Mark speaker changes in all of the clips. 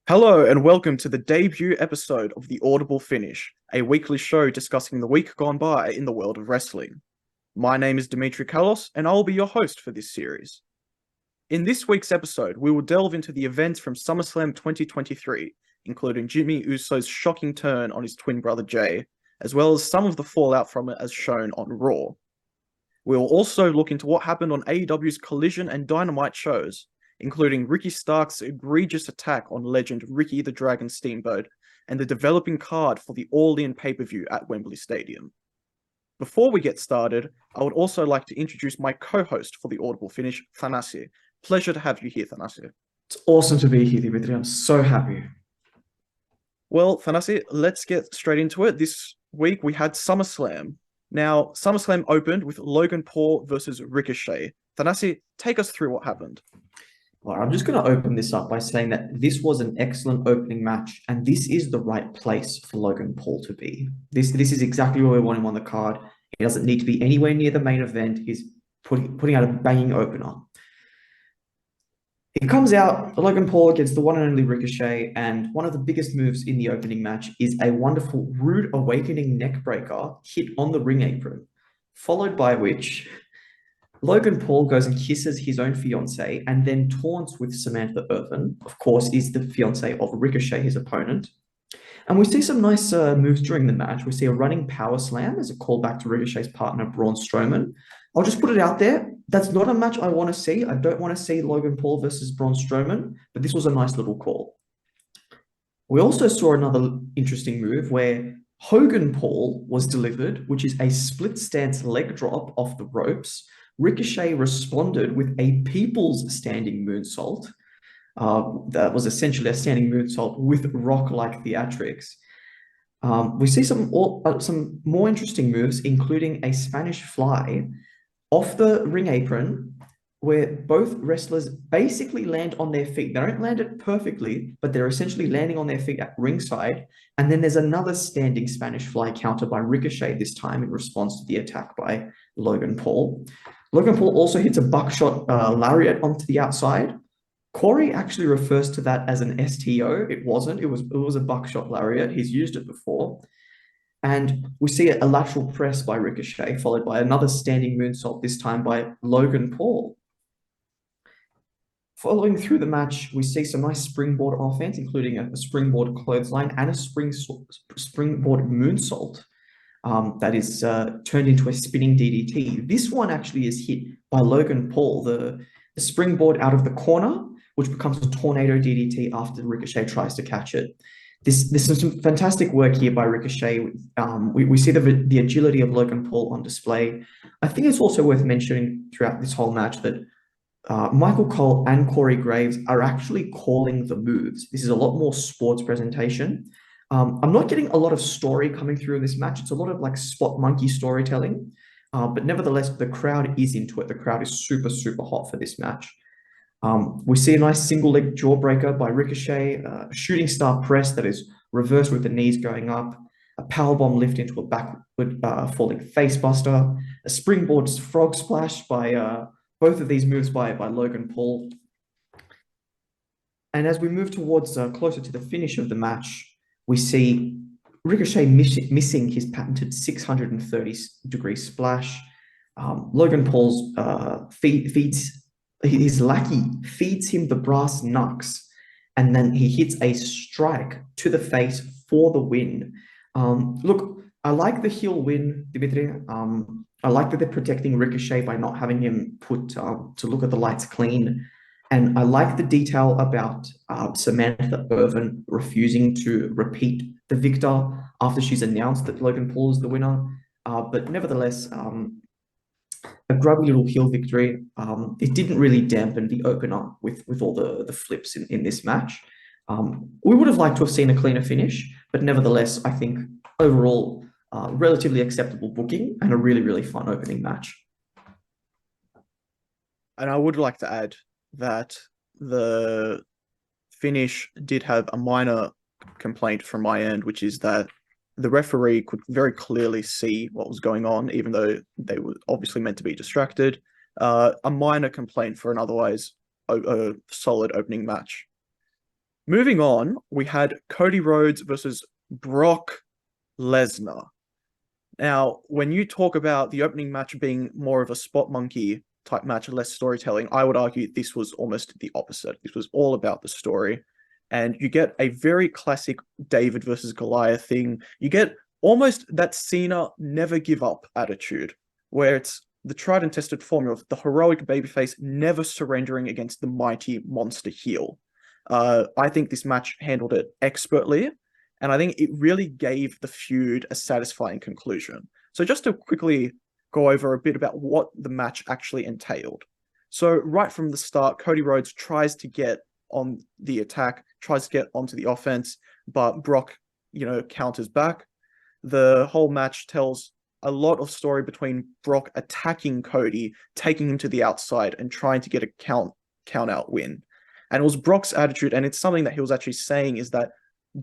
Speaker 1: Hello and welcome to the debut episode of the Audible Finish, a weekly show discussing the week gone by in the world of wrestling. My name is Dimitri Kalos, and I will be your host for this series. In this week's episode, we will delve into the events from SummerSlam 2023, including Jimmy Uso's shocking turn on his twin brother Jay, as well as some of the fallout from it as shown on Raw. We will also look into what happened on AEW's Collision and Dynamite shows, including Ricky Stark's egregious attack on legend Ricky the Dragon Steamboat and the developing card for the All-In pay-per-view at Wembley Stadium. Before we get started, I would also like to introduce my co-host for the Audible Finish, Thanasi. Pleasure to have you here, Thanasi.
Speaker 2: It's awesome to be here, Dimitri. I'm so happy.
Speaker 1: Well, Thanasi, let's get straight into it. This week we had SummerSlam. Now, SummerSlam opened with Logan Paul versus Ricochet. Thanasi, take us through what happened.
Speaker 2: Well, I'm just going to open this up by saying that this was an excellent opening match, and this is the right place for Logan Paul to be. This is exactly where we want him on the card. He doesn't need to be anywhere near the main event. He's putting out a banging opener. It comes out, Logan Paul against the one and only Ricochet, and one of the biggest moves in the opening match is a wonderful Rude Awakening neckbreaker hit on the ring apron, followed by which Logan Paul goes and kisses his own fiancée and then taunts with Samantha Irvin, of course, is the fiancée of Ricochet, his opponent. And we see some nice moves during the match. We see a running power slam as a callback to Ricochet's partner, Braun Strowman. I'll just put it out there. That's not a match I want to see. I don't want to see Logan Paul versus Braun Strowman, but this was a nice little call. We also saw another interesting move where Hogan Paul was delivered, which is a split stance leg drop off the ropes. Ricochet responded with a people's standing moonsault. That was essentially a standing moonsault with rock-like theatrics. We see some more interesting moves, including a Spanish fly off the ring apron, where both wrestlers basically land on their feet. They don't land it perfectly, but they're essentially landing on their feet at ringside. And then there's another standing Spanish fly counter by Ricochet, this time in response to the attack by Logan Paul. Logan Paul also hits a buckshot lariat onto the outside. Corey actually refers to that as an STO. It wasn't. It was a buckshot lariat. He's used it before. And we see a lateral press by Ricochet, followed by another standing moonsault, this time by Logan Paul. Following through the match, we see some nice springboard offense, including a springboard clothesline and a springboard moonsault. That is turned into a spinning DDT. This one actually is hit by Logan Paul, the springboard out of the corner, which becomes a tornado DDT after Ricochet tries to catch it. This is some fantastic work here by Ricochet. We see the agility of Logan Paul on display. I think it's also worth mentioning throughout this whole match that Michael Cole and Corey Graves are actually calling the moves. This is a lot more sports presentation. I'm not getting a lot of story coming through in this match. It's a lot of like spot monkey storytelling, but nevertheless, the crowd is into it. The crowd is super, super hot for this match. We see a nice single leg jawbreaker by Ricochet, a shooting star press that is reversed with the knees going up, a powerbomb lift into a backward falling face buster, a springboard frog splash by both of these moves by Logan Paul. And as we move towards closer to the finish of the match, we see Ricochet missing his patented 630-degree splash. Logan Paul's his lackey feeds him the brass knucks, and then he hits a strike to the face for the win. Look, I like the heel win, Dimitri. I like that they're protecting Ricochet by not having him put to look at the lights clean. And I like the detail about Samantha Irvin refusing to repeat the victor after she's announced that Logan Paul is the winner. But nevertheless, a grubby little heel victory. It didn't really dampen the opener with all the flips in this match. We would have liked to have seen a cleaner finish, but nevertheless, I think overall, relatively acceptable booking and a really, really fun opening match.
Speaker 1: And I would like to add that the finish did have a minor complaint from my end, which is that the referee could very clearly see what was going on, even though they were obviously meant to be distracted. A minor complaint for an otherwise a solid opening match. Moving on, we had Cody Rhodes versus Brock Lesnar. Now, when you talk about the opening match being more of a spot monkey type match, less storytelling, I would argue this was almost the opposite. This was all about the story. And you get a very classic David versus Goliath thing. You get almost that Cena never give up attitude, where it's the tried and tested formula of the heroic babyface never surrendering against the mighty monster heel. I think this match handled it expertly, and I think it really gave the feud a satisfying conclusion. So just to quickly go over a bit about what the match actually entailed. So right from the start, Cody Rhodes tries to get on the attack, tries to get onto the offense, but Brock, counters back. The whole match tells a lot of story between Brock attacking Cody, taking him to the outside, and trying to get a count out win. And it was Brock's attitude, and it's something that he was actually saying is that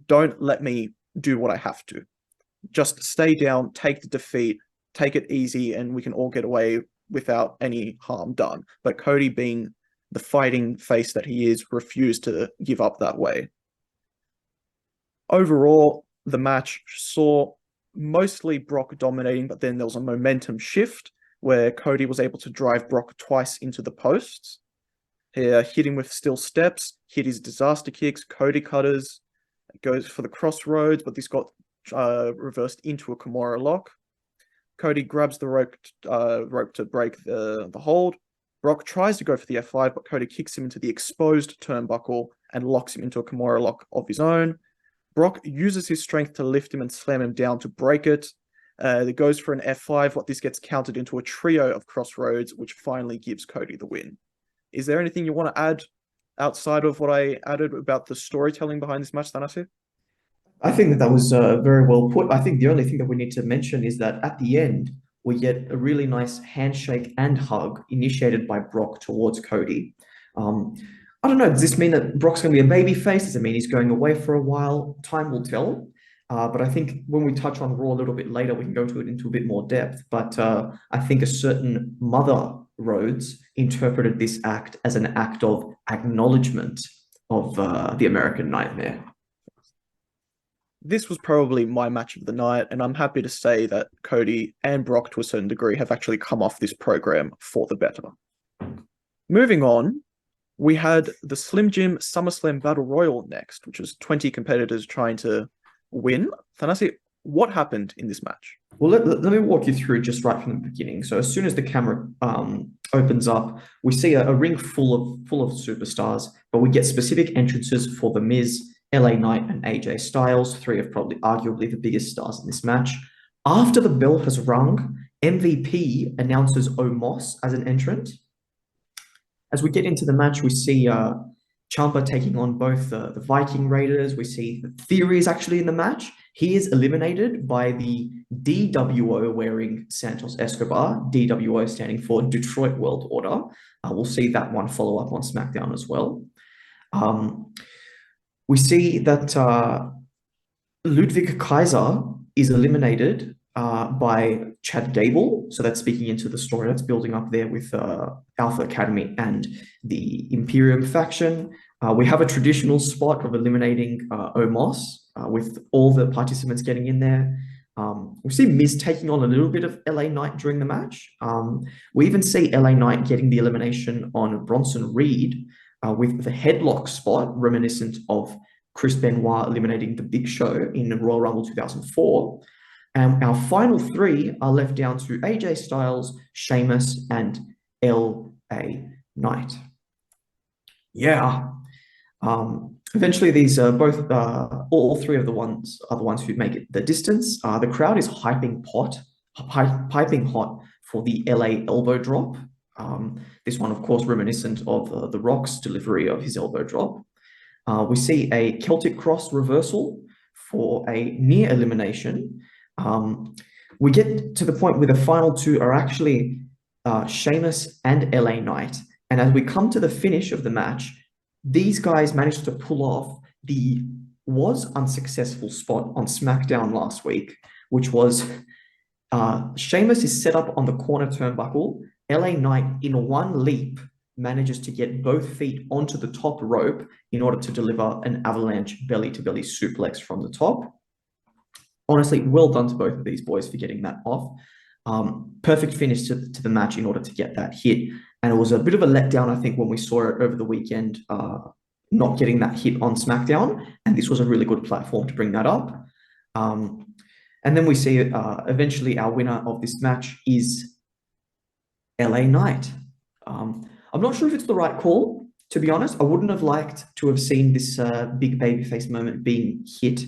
Speaker 1: don't let me do what I have to. Just stay down, take the defeat, take it easy, and we can all get away without any harm done. But Cody, being the fighting face that he is, refused to give up that way. Overall, the match saw mostly Brock dominating, but then there was a momentum shift where Cody was able to drive Brock twice into the posts. He hit him with steel steps, hit his disaster kicks, Cody cutters, goes for the crossroads, but this got reversed into a Kimura lock. Cody grabs the rope to break the hold. Brock tries to go for the F5, but Cody kicks him into the exposed turnbuckle and locks him into a Kimura lock of his own. Brock uses his strength to lift him and slam him down to break it. It goes for an F5, but this gets countered into a trio of crossroads, which finally gives Cody the win. Is there anything you want to add outside of what I added about the storytelling behind this match, Thanasi?
Speaker 2: I think that was very well put. I think the only thing that we need to mention is that at the end, we get a really nice handshake and hug initiated by Brock towards Cody. I don't know, does this mean that Brock's going to be a baby face? Does it mean he's going away for a while? Time will tell. But I think when we touch on Raw a little bit later, we can go into a bit more depth. But I think a certain Mother Rhodes interpreted this act as an act of acknowledgement of the American Nightmare.
Speaker 1: This was probably my match of the night, and I'm happy to say that Cody and Brock, to a certain degree, have actually come off this program for the better. Moving on, we had the Slim Jim SummerSlam Battle Royal next, which was 20 competitors trying to win. Thanasi, what happened in this match?
Speaker 2: Well, let me walk you through just right from the beginning. So as soon as the camera opens up, we see a ring full of superstars, but we get specific entrances for The Miz, LA Knight, and AJ Styles, three of probably arguably the biggest stars in this match. After the bell has rung, MVP announces Omos as an entrant. As we get into the match, we see Ciampa taking on both the Viking Raiders. We see the Theory is actually in the match. He is eliminated by the DWO wearing Santos Escobar, DWO standing for Detroit World Order. We'll see that one follow up on SmackDown as well. We see that Ludwig Kaiser is eliminated by Chad Gable. So that's speaking into the story that's building up there with Alpha Academy and the Imperium faction. We have a traditional spot of eliminating Omos with all the participants getting in there. We see Miz taking on a little bit of LA Knight during the match. We even see LA Knight getting the elimination on Bronson Reed with the headlock spot reminiscent of Chris Benoit eliminating the Big Show in Royal Rumble 2004. And our final three are left down to AJ Styles, Sheamus, and LA Knight. Yeah. Eventually, these both all three of the ones are the ones who make it the distance. The crowd is piping hot for the LA elbow drop. This one, of course, reminiscent of The Rock's delivery of his elbow drop. We see a Celtic Cross reversal for a near elimination. We get to the point where the final two are actually Sheamus and LA Knight. And as we come to the finish of the match, these guys managed to pull off the unsuccessful spot on SmackDown last week, which was Sheamus is set up on the corner turnbuckle. LA Knight in one leap manages to get both feet onto the top rope in order to deliver an avalanche belly-to-belly suplex from the top. Honestly, well done to both of these boys for getting that off. Perfect finish to the match in order to get that hit. And it was a bit of a letdown, I think, when we saw it over the weekend, not getting that hit on SmackDown. And this was a really good platform to bring that up. And then we see eventually our winner of this match is LA Knight. I'm not sure if it's the right call, to be honest. I wouldn't have liked to have seen this big babyface moment being hit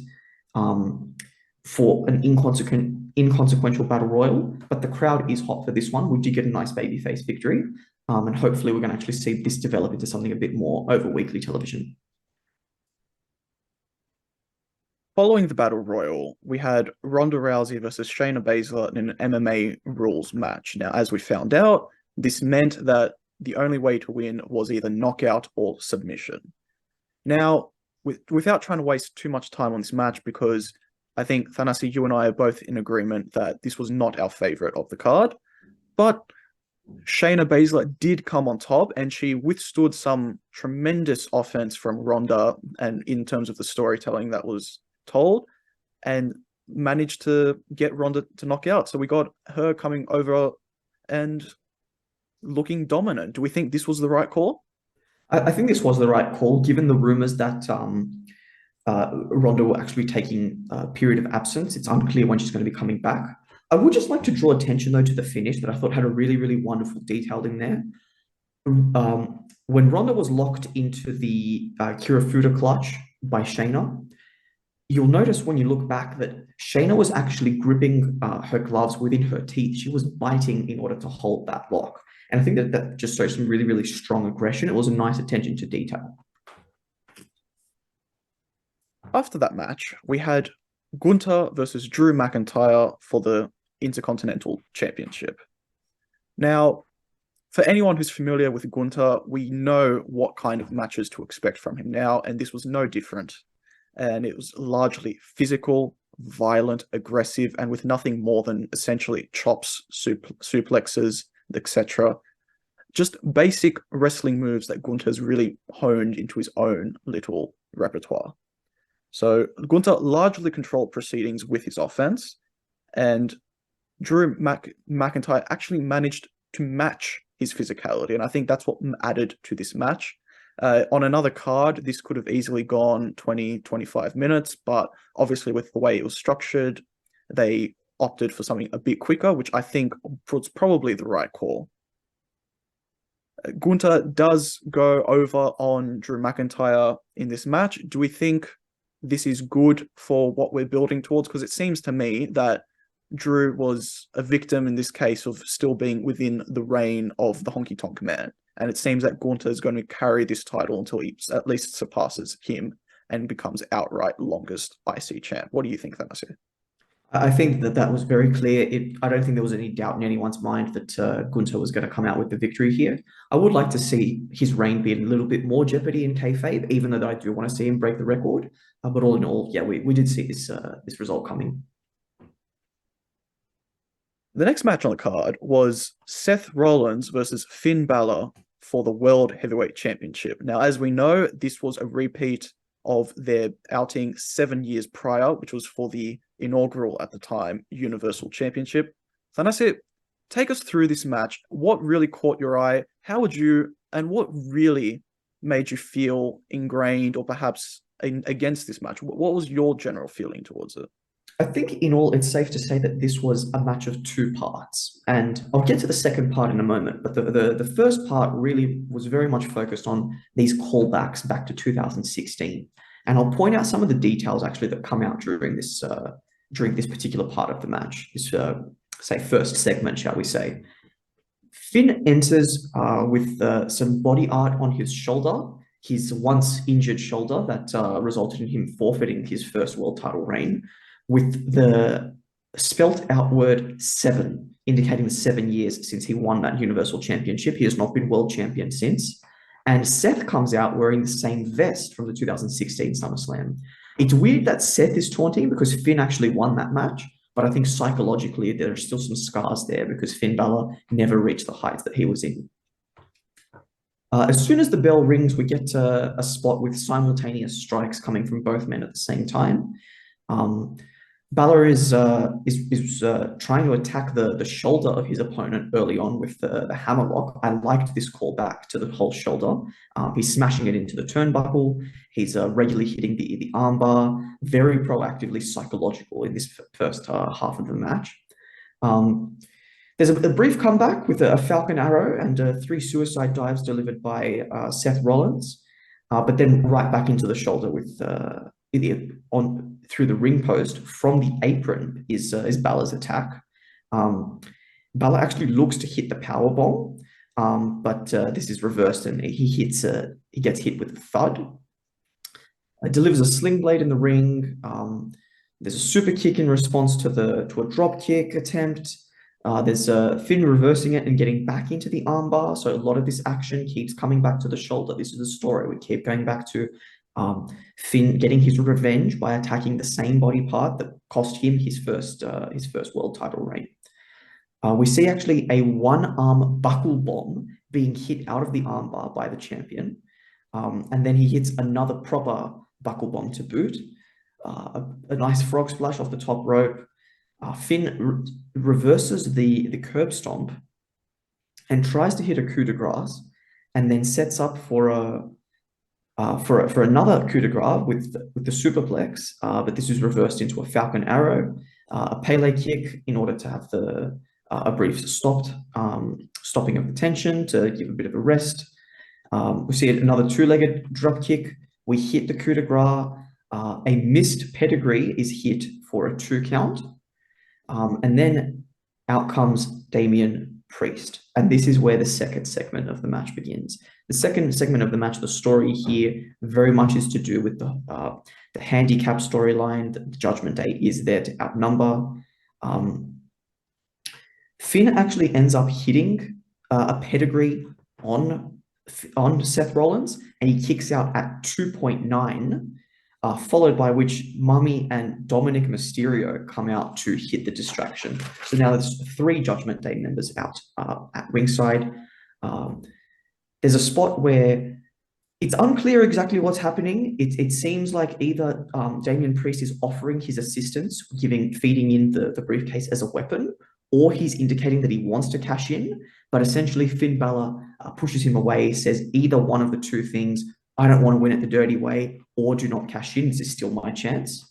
Speaker 2: for an inconsequential battle royal, but the crowd is hot for this one. We did get a nice babyface victory, and hopefully we're going to actually see this develop into something a bit more over weekly television.
Speaker 1: Following the Battle Royal, we had Ronda Rousey versus Shayna Baszler in an MMA rules match. Now, as we found out, this meant that the only way to win was either knockout or submission. Now, without trying to waste too much time on this match, because I think, Thanasi, you and I are both in agreement that this was not our favorite of the card, but Shayna Baszler did come on top, and she withstood some tremendous offense from Ronda, and in terms of the storytelling that was told, and managed to get Ronda to knock out. So we got her coming over and looking dominant. Do we think this was the right call?
Speaker 2: I think this was the right call, given the rumors that Ronda will actually taking a period of absence. It's unclear when she's going to be coming back. I would just like to draw attention, though, to the finish that I thought had a really, really wonderful detail in there. When Ronda was locked into the Kirifuda clutch by Shayna, you'll notice when you look back that Shayna was actually gripping her gloves within her teeth. She was biting in order to hold that lock. And I think that just shows some really, really strong aggression. It was a nice attention to detail.
Speaker 1: After that match, we had Gunther versus Drew McIntyre for the Intercontinental Championship. Now, for anyone who's familiar with Gunther, we know what kind of matches to expect from him now, and this was no different. And it was largely physical, violent, aggressive, and with nothing more than essentially chops, suplexes, etc. Just basic wrestling moves that Gunther's really honed into his own little repertoire. So Gunther largely controlled proceedings with his offense, and Drew McIntyre actually managed to match his physicality, and I think that's what added to this match. On another card, this could have easily gone 20, 25 minutes, but obviously with the way it was structured, they opted for something a bit quicker, which I think was probably the right call. Gunther does go over on Drew McIntyre in this match. Do we think this is good for what we're building towards? Because it seems to me that Drew was a victim in this case of still being within the reign of the Honky Tonk Man. And it seems that Gunther is going to carry this title until he at least surpasses him and becomes outright longest IC champ. What do you think, Thanasi?
Speaker 2: I think that was very clear. I don't think there was any doubt in anyone's mind that Gunther was going to come out with the victory here. I would like to see his reign be in a little bit more jeopardy in kayfabe, even though I do want to see him break the record. But all in all, yeah, we did see this result coming.
Speaker 1: The next match on the card was Seth Rollins versus Finn Balor for the World Heavyweight Championship. Now, as we know, this was a repeat of their outing 7 years prior, which was for the inaugural, at the time, Universal Championship. Thanasi, take us through this match. What really caught your eye? And what really made you feel ingrained or perhaps against this match? What was your general feeling towards it?
Speaker 2: I think in all, it's safe to say that this was a match of two parts. And I'll get to the second part in a moment, but the first part really was very much focused on these callbacks back to 2016. And I'll point out some of the details actually that come out during this particular part of the match, this say first segment, shall we say. Finn enters with some body art on his shoulder, his once injured shoulder that resulted in him forfeiting his first world title reign, with the spelt out word 7, indicating the 7 years since he won that Universal Championship. He has not been world champion since. And Seth comes out wearing the same vest from the 2016 SummerSlam. It's weird that Seth is taunting because Finn actually won that match, but I think psychologically there are still some scars there because Finn Balor never reached the heights that he was in. As soon as the bell rings, we get a spot with simultaneous strikes coming from both men at the same time. Um, Balor is trying to attack the shoulder of his opponent early on with the hammerlock. I liked this callback to the whole shoulder. He's smashing it into the turnbuckle. He's regularly hitting the armbar. Very proactively psychological in this first half of the match. There's a brief comeback with a Falcon Arrow and three suicide dives delivered by Seth Rollins, but then right back into the shoulder with through the ring post from the apron is Balor's attack. Balor actually looks to hit the power bomb, but this is reversed and he gets hit with a thud. Delivers a sling blade in the ring. There's a super kick in response to a drop kick attempt. There's Finn reversing it and getting back into the armbar. So a lot of this action keeps coming back to the shoulder. This is the story. We keep going back to Finn getting his revenge by attacking the same body part that cost him his first world title reign. We see actually a one-arm buckle bomb being hit out of the armbar by the champion. And then he hits another proper buckle bomb to boot. A nice frog splash off the top rope. Finn reverses the curb stomp and tries to hit a coup de grace, and then sets up for another coup de grace with the superplex, but this is reversed into a Falcon Arrow, a Pele kick in order to have a brief stopping of the tension to give a bit of a rest. We see another two-legged drop kick. We hit the coup de grace. A missed pedigree is hit for a 2 count. And then out comes Damian Priest. And this is where the second segment of the match begins. The second segment of the match, the story here very much is to do with the handicap storyline. The Judgment Day is there to outnumber. Finn actually ends up hitting a pedigree on Seth Rollins, and he kicks out at 2.9. Followed by which Mummy and Dominic Mysterio come out to hit the distraction. So now there's 3 Judgment Day members out at ringside. There's a spot where it's unclear exactly what's happening. It seems like either Damian Priest is offering his assistance, feeding in the briefcase as a weapon, or he's indicating that he wants to cash in. But essentially, Finn Balor pushes him away, says either one of the two things. I don't want to win it the dirty way, or do not cash in. This is still my chance.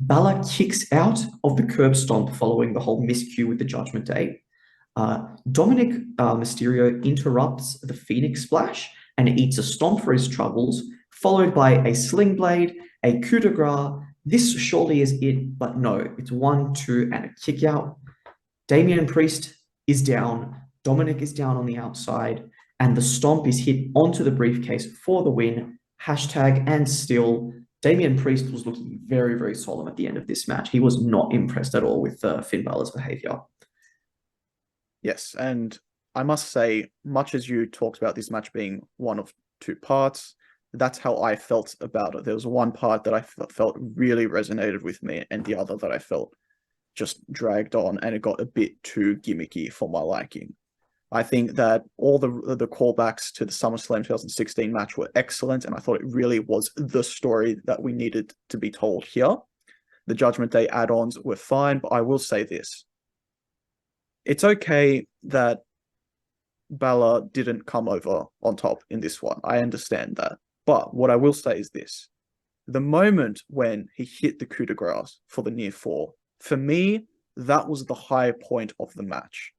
Speaker 2: Balor kicks out of the curb stomp following the whole miscue with the Judgment Day. Dominic Mysterio interrupts the Phoenix Splash and eats a stomp for his troubles, followed by a sling blade, a coup de grace. This surely is it, but no, it's 1, 2, and a kick out. Damian Priest is down. Dominic is down on the outside. And the stomp is hit onto the briefcase for the win. Hashtag and still, Damian Priest was looking very, very solemn at the end of this match. He was not impressed at all with Finn Balor's behavior.
Speaker 1: Yes, and I must say, much as you talked about this match being one of 2 parts, that's how I felt about it. There was one part that I felt really resonated with me, and the other that I felt just dragged on, and it got a bit too gimmicky for my liking. I think that all the callbacks to the SummerSlam 2016 match were excellent, and I thought it really was the story that we needed to be told here. The Judgment Day add-ons were fine, but I will say this. It's okay that Balor didn't come over on top in this one. I understand that. But what I will say is this. The moment when he hit the coup de grace for the near fall, for me, that was the high point of the match.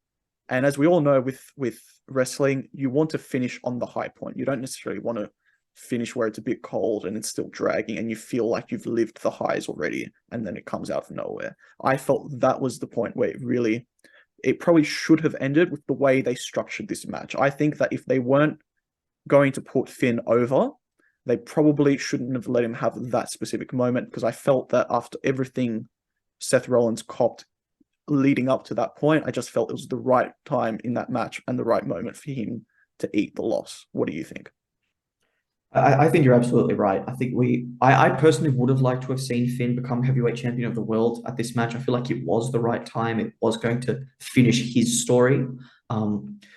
Speaker 1: And as we all know with wrestling, you want to finish on the high point. You don't necessarily want to finish where it's a bit cold and it's still dragging and you feel like you've lived the highs already and then it comes out of nowhere. I felt that was the point where it probably should have ended with the way they structured this match. I think that if they weren't going to put Finn over, they probably shouldn't have let him have that specific moment, because I felt that after everything Seth Rollins copped leading up to that point, I just felt it was the right time in that match and the right moment for him to eat the loss. What do you think?
Speaker 2: I think you're absolutely right. I think I personally would have liked to have seen Finn become heavyweight champion of the world at this match. I feel like it was the right time. It was going to finish his story.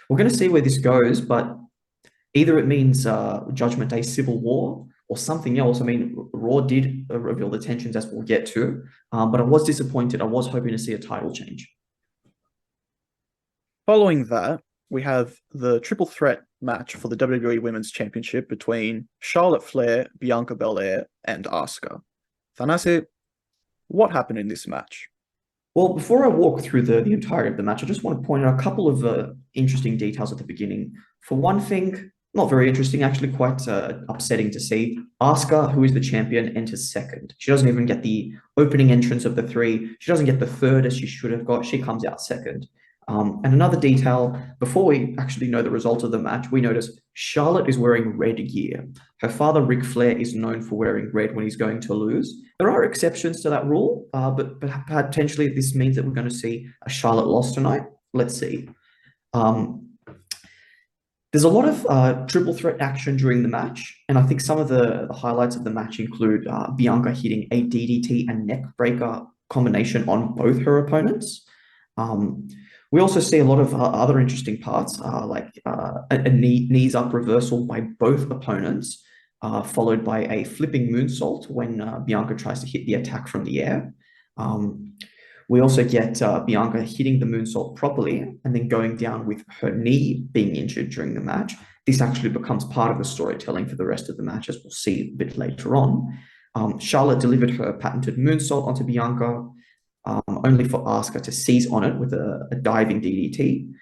Speaker 2: We're going to see where this goes, but either it means Judgment Day Civil War or something else. I mean, Raw did reveal the tensions, as we'll get to, but I was disappointed. I was hoping to see a title change.
Speaker 1: Following that, we have the triple threat match for the WWE Women's Championship between Charlotte Flair, Bianca Belair, and Asuka. Thanasi, what happened in this match?
Speaker 2: Well, before I walk through the entirety of the match, I just want to point out a couple of interesting details at the beginning. For one thing, not very interesting, actually quite upsetting to see. Asuka, who is the champion, enters second. She doesn't even get the opening entrance of the three. She doesn't get the third as she should have got. She comes out second. And another detail, before we actually know the result of the match, we notice Charlotte is wearing red gear. Her father, Ric Flair, is known for wearing red when he's going to lose. There are exceptions to that rule, but potentially this means that we're going to see a Charlotte loss tonight. Let's see. There's a lot of triple threat action during the match, and I think some of the highlights of the match include Bianca hitting a DDT and neck breaker combination on both her opponents. We also see a lot of other interesting parts, like a knees up reversal by both opponents, followed by a flipping moonsault when Bianca tries to hit the attack from the air. We also get Bianca hitting the moonsault properly and then going down with her knee being injured during the match. This actually becomes part of the storytelling for the rest of the match, as we'll see a bit later on. Charlotte delivered her patented moonsault onto Bianca, only for Asuka to seize on it with a diving DDT.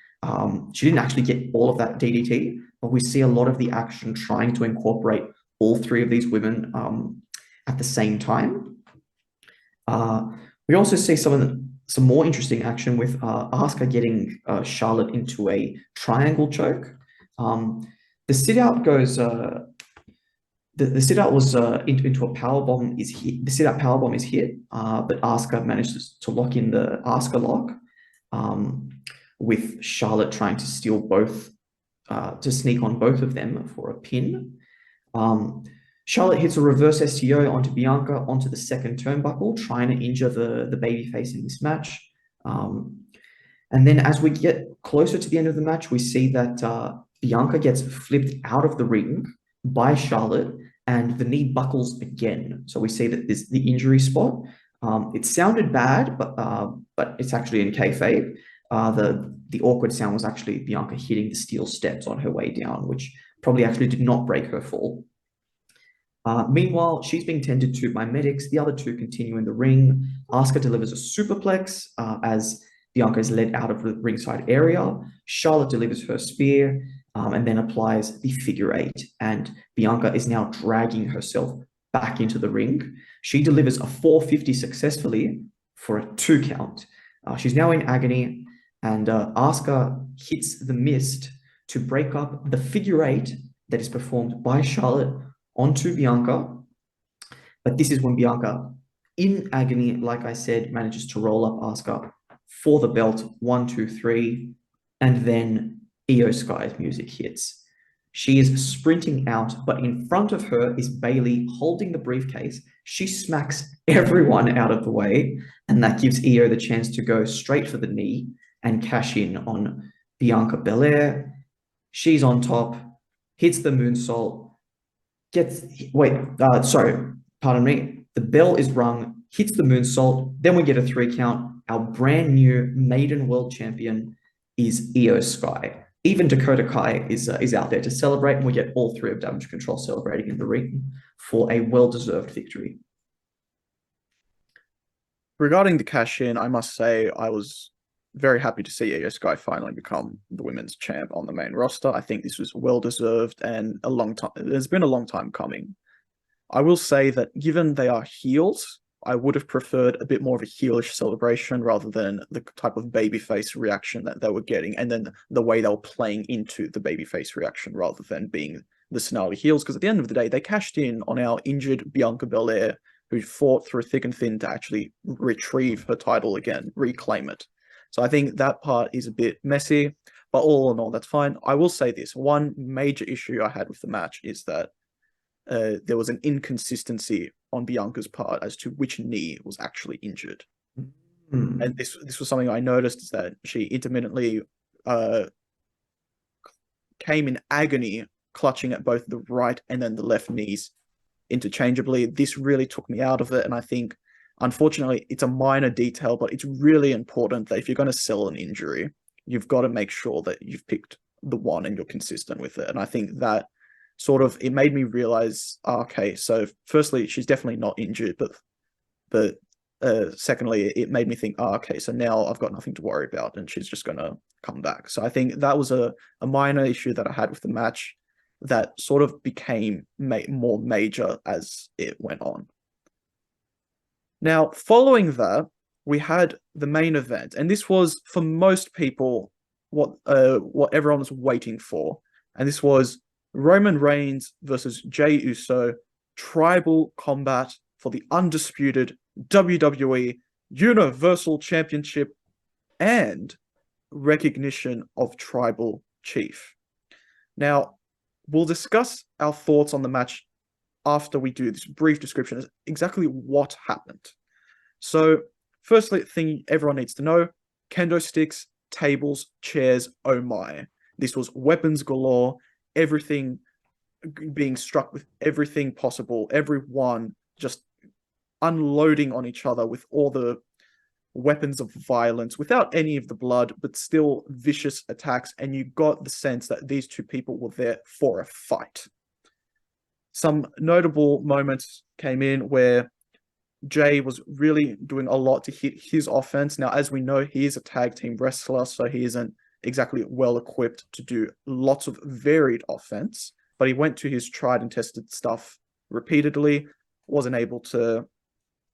Speaker 2: She didn't actually get all of that DDT, but we see a lot of the action trying to incorporate all three of these women at the same time. We also see some more interesting action with Asuka getting Charlotte into a triangle choke. The sit out goes. The sit out was into a power bomb is hit. The sit out power bomb is hit, but Asuka manages to lock in the Asuka lock, with Charlotte trying to steal both, to sneak on both of them for a pin. Charlotte hits a reverse STO onto Bianca onto the second turnbuckle, trying to injure the babyface in this match. And then as we get closer to the end of the match, we see that Bianca gets flipped out of the ring by Charlotte, and the knee buckles again. So we see that this the injury spot. It sounded bad, but it's actually in kayfabe. The awkward sound was actually Bianca hitting the steel steps on her way down, which probably actually did not break her fall. Meanwhile, she's being tended to by medics. The other two continue in the ring. Asuka delivers a superplex as Bianca is led out of the ringside area. Charlotte delivers her spear, and then applies the figure eight. And Bianca is now dragging herself back into the ring. She delivers a 450 successfully for a 2 count. She's now in agony, and Asuka hits the mist to break up the figure eight that is performed by Charlotte onto Bianca. But this is when Bianca, in agony, like I said, manages to roll up Asuka for the belt, 1, 2, 3, and then Io Sky's music hits. She is sprinting out, but in front of her is Bayley holding the briefcase. She smacks everyone out of the way, and that gives Io the chance to go straight for the knee and cash in on Bianca Belair. She's on top, hits the moonsault, pardon me. The bell is rung, hits the moonsault, then we get a 3 count. Our brand new maiden world champion is Io Sky. Even Dakota Kai is out there to celebrate, and we get all three of Damage Control celebrating in the ring for a well-deserved victory.
Speaker 1: Regarding the cash-in, I must say I was very happy to see Io Sky finally become the women's champ on the main roster. I think this was well-deserved and a long time. It's been a long time coming. I will say that given they are heels, I would have preferred a bit more of a heelish celebration rather than the type of babyface reaction that they were getting, and then the way they were playing into the babyface reaction rather than being the snarly heels. Because at the end of the day, they cashed in on our injured Bianca Belair, who fought through thick and thin to actually retrieve her title again, reclaim it. So I think that part is a bit messy, but all in all, that's fine. I will say this. One major issue I had with the match is that there was an inconsistency on Bianca's part as to which knee was actually injured. And this was something I noticed, is that she intermittently came in agony, clutching at both the right and then the left knees interchangeably. This really took me out of it, and I think, unfortunately, it's a minor detail, but it's really important that if you're going to sell an injury, you've got to make sure that you've picked the one and you're consistent with it. And I think that it made me realize, okay, so firstly, she's definitely not injured, but secondly, it made me think, okay, so now I've got nothing to worry about, and she's just going to come back. So I think that was a minor issue that I had with the match that sort of became more major as it went on. Now, following that, we had the main event, and this was, for most people, what everyone was waiting for, and this was Roman Reigns versus Jey Uso, tribal combat for the undisputed WWE Universal Championship and recognition of Tribal Chief. Now, we'll discuss our thoughts on the match after we do this brief description of exactly what happened. So, firstly, thing everyone needs to know, kendo sticks, tables, chairs, oh my. This was weapons galore, everything being struck with everything possible, everyone just unloading on each other with all the weapons of violence without any of the blood, but still vicious attacks, and you got the sense that these two people were there for a fight. Some notable moments came in where Jey was really doing a lot to hit his offense. Now, as we know, he is a tag team wrestler, so he isn't exactly well equipped to do lots of varied offense, but he went to his tried and tested stuff repeatedly, wasn't able to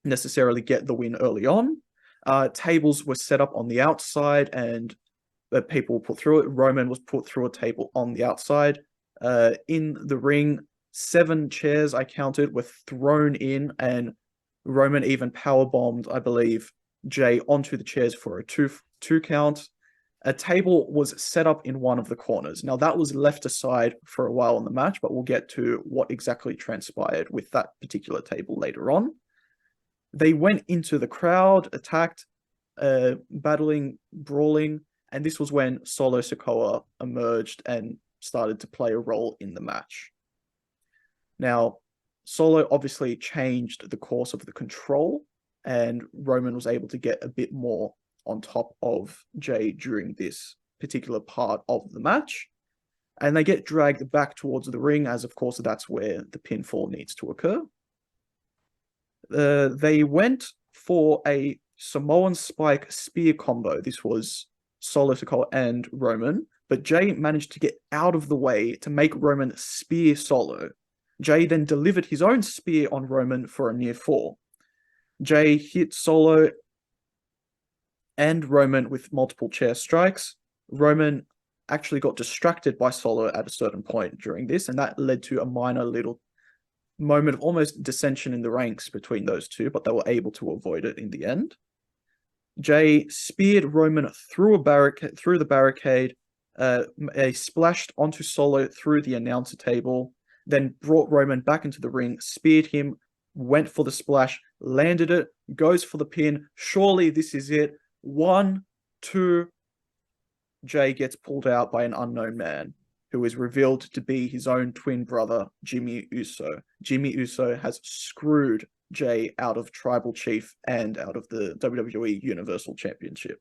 Speaker 1: necessarily get the win early on. Tables were set up on the outside and people were put through it. Roman was put through a table on the outside. In the ring, 7 chairs, I counted, were thrown in, and Roman even powerbombed, I believe, Jey onto the chairs for a two count. A table was set up in one of the corners. Now, that was left aside for a while in the match, but we'll get to what exactly transpired with that particular table later on. They went into the crowd, attacked, battling, brawling, and this was when Solo Sikoa emerged and started to play a role in the match. Now, Solo obviously changed the course of the control, and Roman was able to get a bit more on top of Jey during this particular part of the match. And they get dragged back towards the ring, as of course that's where the pinfall needs to occur. They went for a Samoan Spike spear combo. This was Solo Sikoa and Roman, but Jey managed to get out of the way to make Roman spear Solo. Jey then delivered his own spear on Roman for a near fall. Jey hit Solo and Roman with multiple chair strikes. Roman actually got distracted by Solo at a certain point during this, and that led to a minor little moment of almost dissension in the ranks between those two, but they were able to avoid it in the end. Jey speared Roman through the barricade, splashed onto Solo through the announcer table, then brought Roman back into the ring, speared him, went for the splash, landed it, goes for the pin. Surely this is it. 1, 2, Jey gets pulled out by an unknown man, who is revealed to be his own twin brother, Jimmy Uso. Jimmy Uso has screwed Jey out of Tribal Chief and out of the WWE Universal Championship.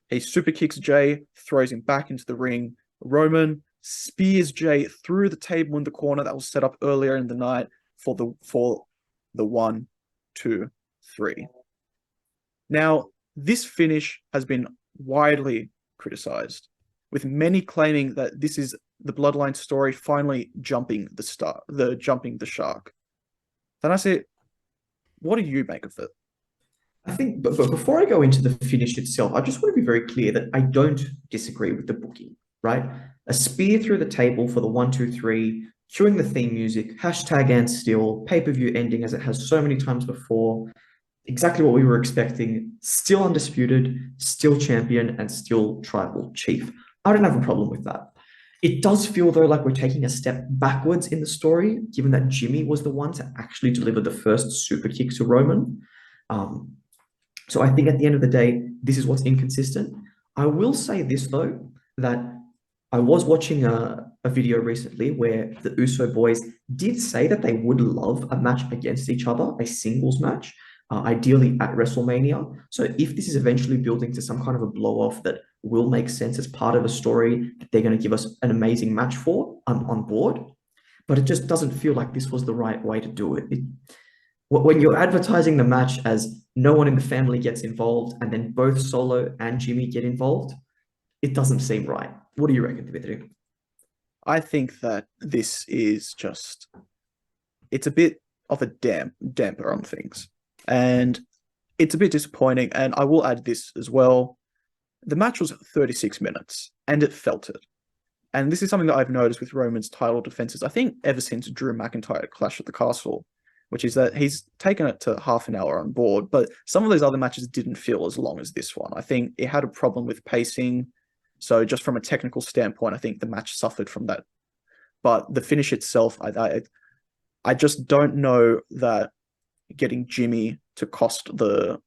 Speaker 1: He super kicks Jey, throws him back into the ring. Roman spears Jey through the table in the corner that was set up earlier in the night for the 1, 2, 3. Now, this finish has been widely criticized, with many claiming that this is the Bloodline story finally jumping the shark. Then I say, what do you make of it?
Speaker 2: I think, but before I go into the finish itself, I just want to be very clear that I don't disagree with the booking, right? A spear through the table for the 1, 2, 3, cueing the theme music, hashtag and still, pay-per-view ending as it has so many times before. Exactly what we were expecting. Still undisputed, still champion, and still Tribal Chief. I don't have a problem with that. It does feel, though, like we're taking a step backwards in the story, given that Jimmy was the one to actually deliver the first super kick to Roman. So I think at the end of the day, this is what's inconsistent. I will say this, though, that I was watching a video recently where the Uso boys did say that they would love a match against each other, a singles match, ideally at WrestleMania. So if this is eventually building to some kind of a blow off that will make sense as part of a story that they're going to give us an amazing match for, I'm on board. But it just doesn't feel like this was the right way to do it. When you're advertising the match as no one in the family gets involved and then both Solo and Jimmy get involved, it doesn't seem right. What do you reckon, Dimitri?
Speaker 1: I think that this is just, it's a bit of a damper on things. And it's a bit disappointing. And I will add this as well. The match was 36 minutes and it felt it. And this is something that I've noticed with Roman's title defenses, I think ever since Drew McIntyre Clash at the Castle, which is that he's taken it to half an hour on board, but some of those other matches didn't feel as long as this one. I think it had a problem with pacing. So just from a technical standpoint, I think the match suffered from that. But the finish itself, I just don't know that getting Jimmy to cost the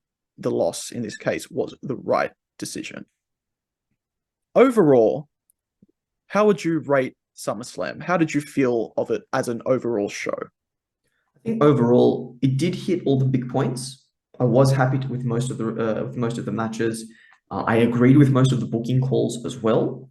Speaker 1: loss in this case was the right decision. Overall, how would you rate SummerSlam? How did you feel of it as an overall show?
Speaker 2: I think overall, it did hit all the big points. I was happy with most of the matches. I agreed with most of the booking calls as well.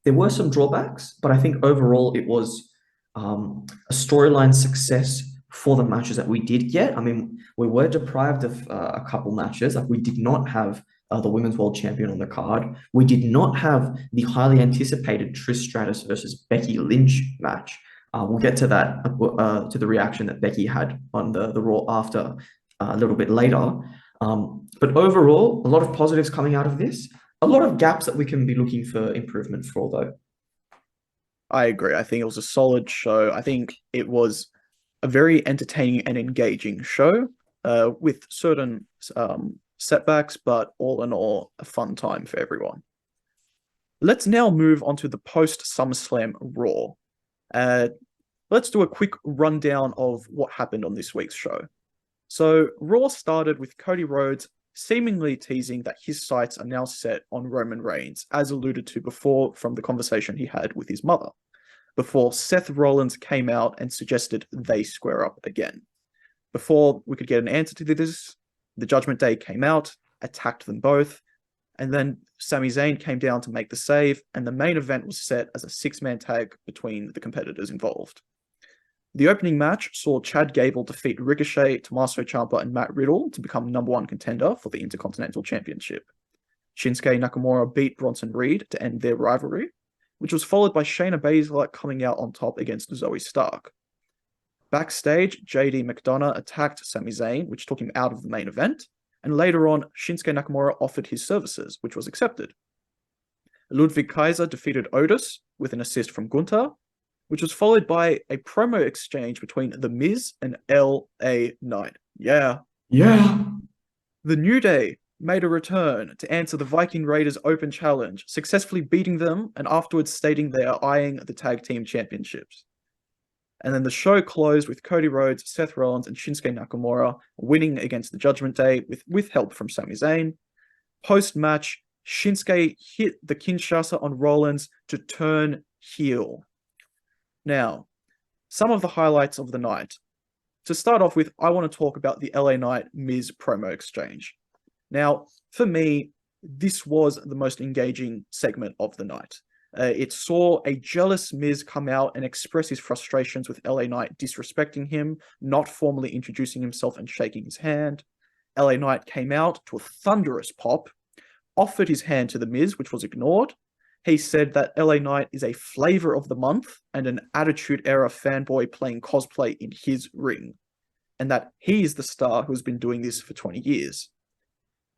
Speaker 2: There were some drawbacks, but I think overall it was a storyline success for the matches that we did get. I mean, we were deprived of a couple matches. Like we did not have the Women's World Champion on the card. We did not have the highly anticipated Trish Stratus versus Becky Lynch match. We'll get to that, to the reaction that Becky had on the Raw after a little bit later. But overall, a lot of positives coming out of this. A lot of gaps that we can be looking for improvement for, though.
Speaker 1: I agree. I think it was a solid show. I think it was a very entertaining and engaging show with certain setbacks, but all in all, a fun time for everyone. Let's now move on to the post-SummerSlam Raw. Let's do a quick rundown of what happened on this week's show. So Raw started with Cody Rhodes seemingly teasing that his sights are now set on Roman Reigns, as alluded to before from the conversation he had with his mother, before Seth Rollins came out and suggested they square up again. Before we could get an answer to this, the Judgment Day came out, attacked them both, and then Sami Zayn came down to make the save, and the main event was set as a six-man tag between the competitors involved. The opening match saw Chad Gable defeat Ricochet, Tommaso Ciampa, and Matt Riddle to become #1 contender for the Intercontinental Championship. Shinsuke Nakamura beat Bronson Reed to end their rivalry, which was followed by Shayna Baszler coming out on top against Zoe Stark. Backstage, JD McDonough attacked Sami Zayn, which took him out of the main event, and later on, Shinsuke Nakamura offered his services, which was accepted. Ludwig Kaiser defeated Otis with an assist from Gunther, which was followed by a promo exchange between The Miz and LA Knight. Yeah. The New Day made a return to answer the Viking Raiders Open Challenge, successfully beating them and afterwards stating they are eyeing the tag team championships. And then the show closed with Cody Rhodes, Seth Rollins, and Shinsuke Nakamura winning against the Judgment Day with help from Sami Zayn. Post-match, Shinsuke hit the Kinshasa on Rollins to turn heel. Now, some of the highlights of the night. To start off with, I want to talk about the LA Knight Miz promo exchange. Now, for me, this was the most engaging segment of the night. It saw a jealous Miz come out and express his frustrations with LA Knight disrespecting him, not formally introducing himself and shaking his hand. LA Knight came out to a thunderous pop, offered his hand to the Miz, which was ignored. He said that LA Knight is a flavor of the month and an Attitude Era fanboy playing cosplay in his ring, and that he is the star who has been doing this for 20 years.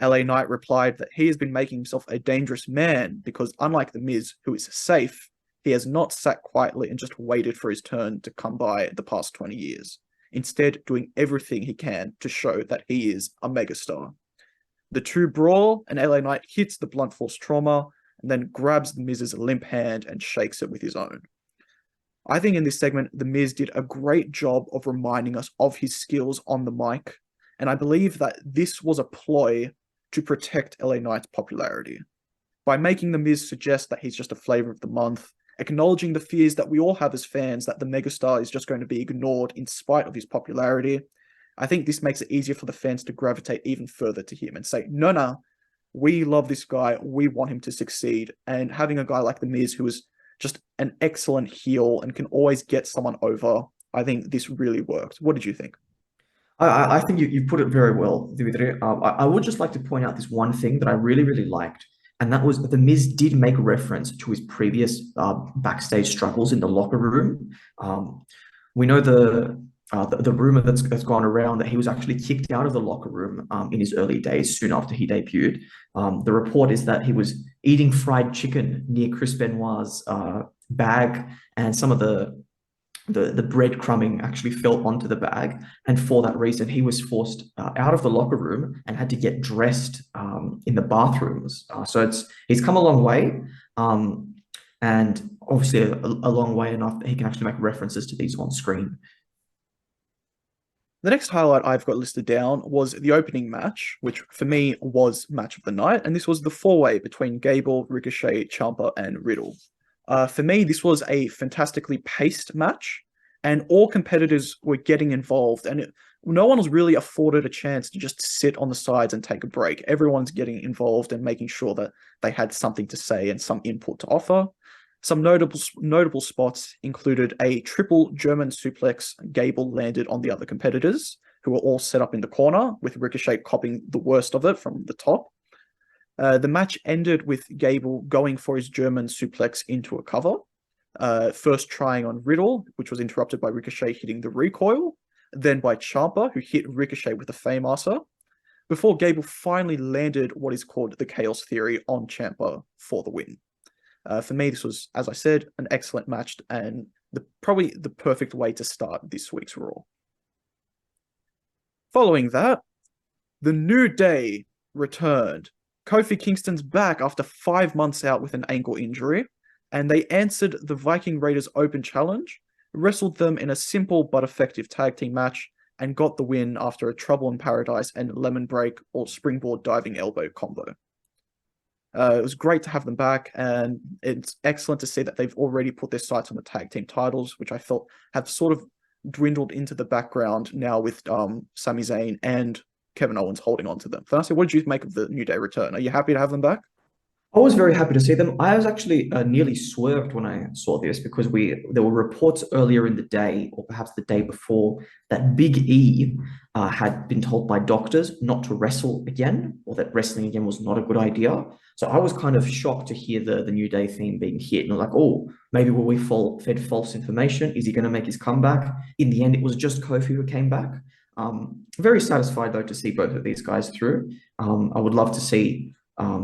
Speaker 1: LA Knight replied that he has been making himself a dangerous man because, unlike The Miz, who is safe, he has not sat quietly and just waited for his turn to come by the past 20 years, instead doing everything he can to show that he is a megastar. The two brawl, and LA Knight hits the blunt force trauma, and then grabs The Miz's limp hand and shakes it with his own. I think in this segment, The Miz did a great job of reminding us of his skills on the mic, and I believe that this was a ploy to protect LA Knight's popularity. by making The Miz suggest that he's just a flavor of the month, acknowledging the fears that we all have as fans that the megastar is just going to be ignored in spite of his popularity. I think this makes it easier for the fans to gravitate even further to him and say, no, we love this guy. We want him to succeed. And having a guy like The Miz, who is just an excellent heel and can always get someone over, I think this really worked. What did you think?
Speaker 2: I think you put it very well, Dimitri. I would just like to point out this one thing that I really, really liked, and that was The Miz did make reference to his previous backstage struggles in the locker room. We know the rumor that's gone around that he was actually kicked out of the locker room in his early days, soon after he debuted. The report is that he was eating fried chicken near Chris Benoit's bag, and some of the breadcrumbing actually fell onto the bag, and for that reason, he was forced out of the locker room and had to get dressed in the bathrooms. So he's come a long way, and obviously a long way enough that he can actually make references to these on screen.
Speaker 1: The next highlight I've got listed down was the opening match, which for me was match of the night, and this was the four-way between Gable, Ricochet, Ciampa, and Riddle. For me, this was a fantastically paced match, and all competitors were getting involved, and no one was really afforded a chance to just sit on the sides and take a break. Everyone's getting involved and making sure that they had something to say and some input to offer. Some notable spots included a triple German suplex Gable landed on the other competitors, who were all set up in the corner, with Ricochet copying the worst of it from the top. The match ended with Gable going for his German suplex into a cover, first trying on Riddle, which was interrupted by Ricochet hitting the recoil, then by Ciampa, who hit Ricochet with a Fameasser, before Gable finally landed what is called the Chaos Theory on Ciampa for the win. For me, this was, as I said, an excellent match and probably the perfect way to start this week's Raw. Following that, the New Day returned. Kofi Kingston's back after 5 months out with an ankle injury, and they answered the Viking Raiders Open Challenge, wrestled them in a simple but effective tag team match, and got the win after a Trouble in Paradise and lemon break or springboard diving elbow combo. It was great to have them back, and it's excellent to see that they've already put their sights on the tag team titles, which I felt have sort of dwindled into the background now with Sami Zayn and Kevin Owens holding on to them. Vanessa, what did you make of the New Day return? Are you happy to have them back?
Speaker 2: I was very happy to see them. I was actually nearly swerved when I saw this because there were reports earlier in the day, or perhaps the day before, that Big E had been told by doctors not to wrestle again, or that wrestling again was not a good idea. So I was kind of shocked to hear the New Day theme being hit, and I was like, oh, maybe were we fed false information? Is he going to make his comeback? In the end, it was just Kofi who came back. Very satisfied though to see both of these guys through. I would love to see. I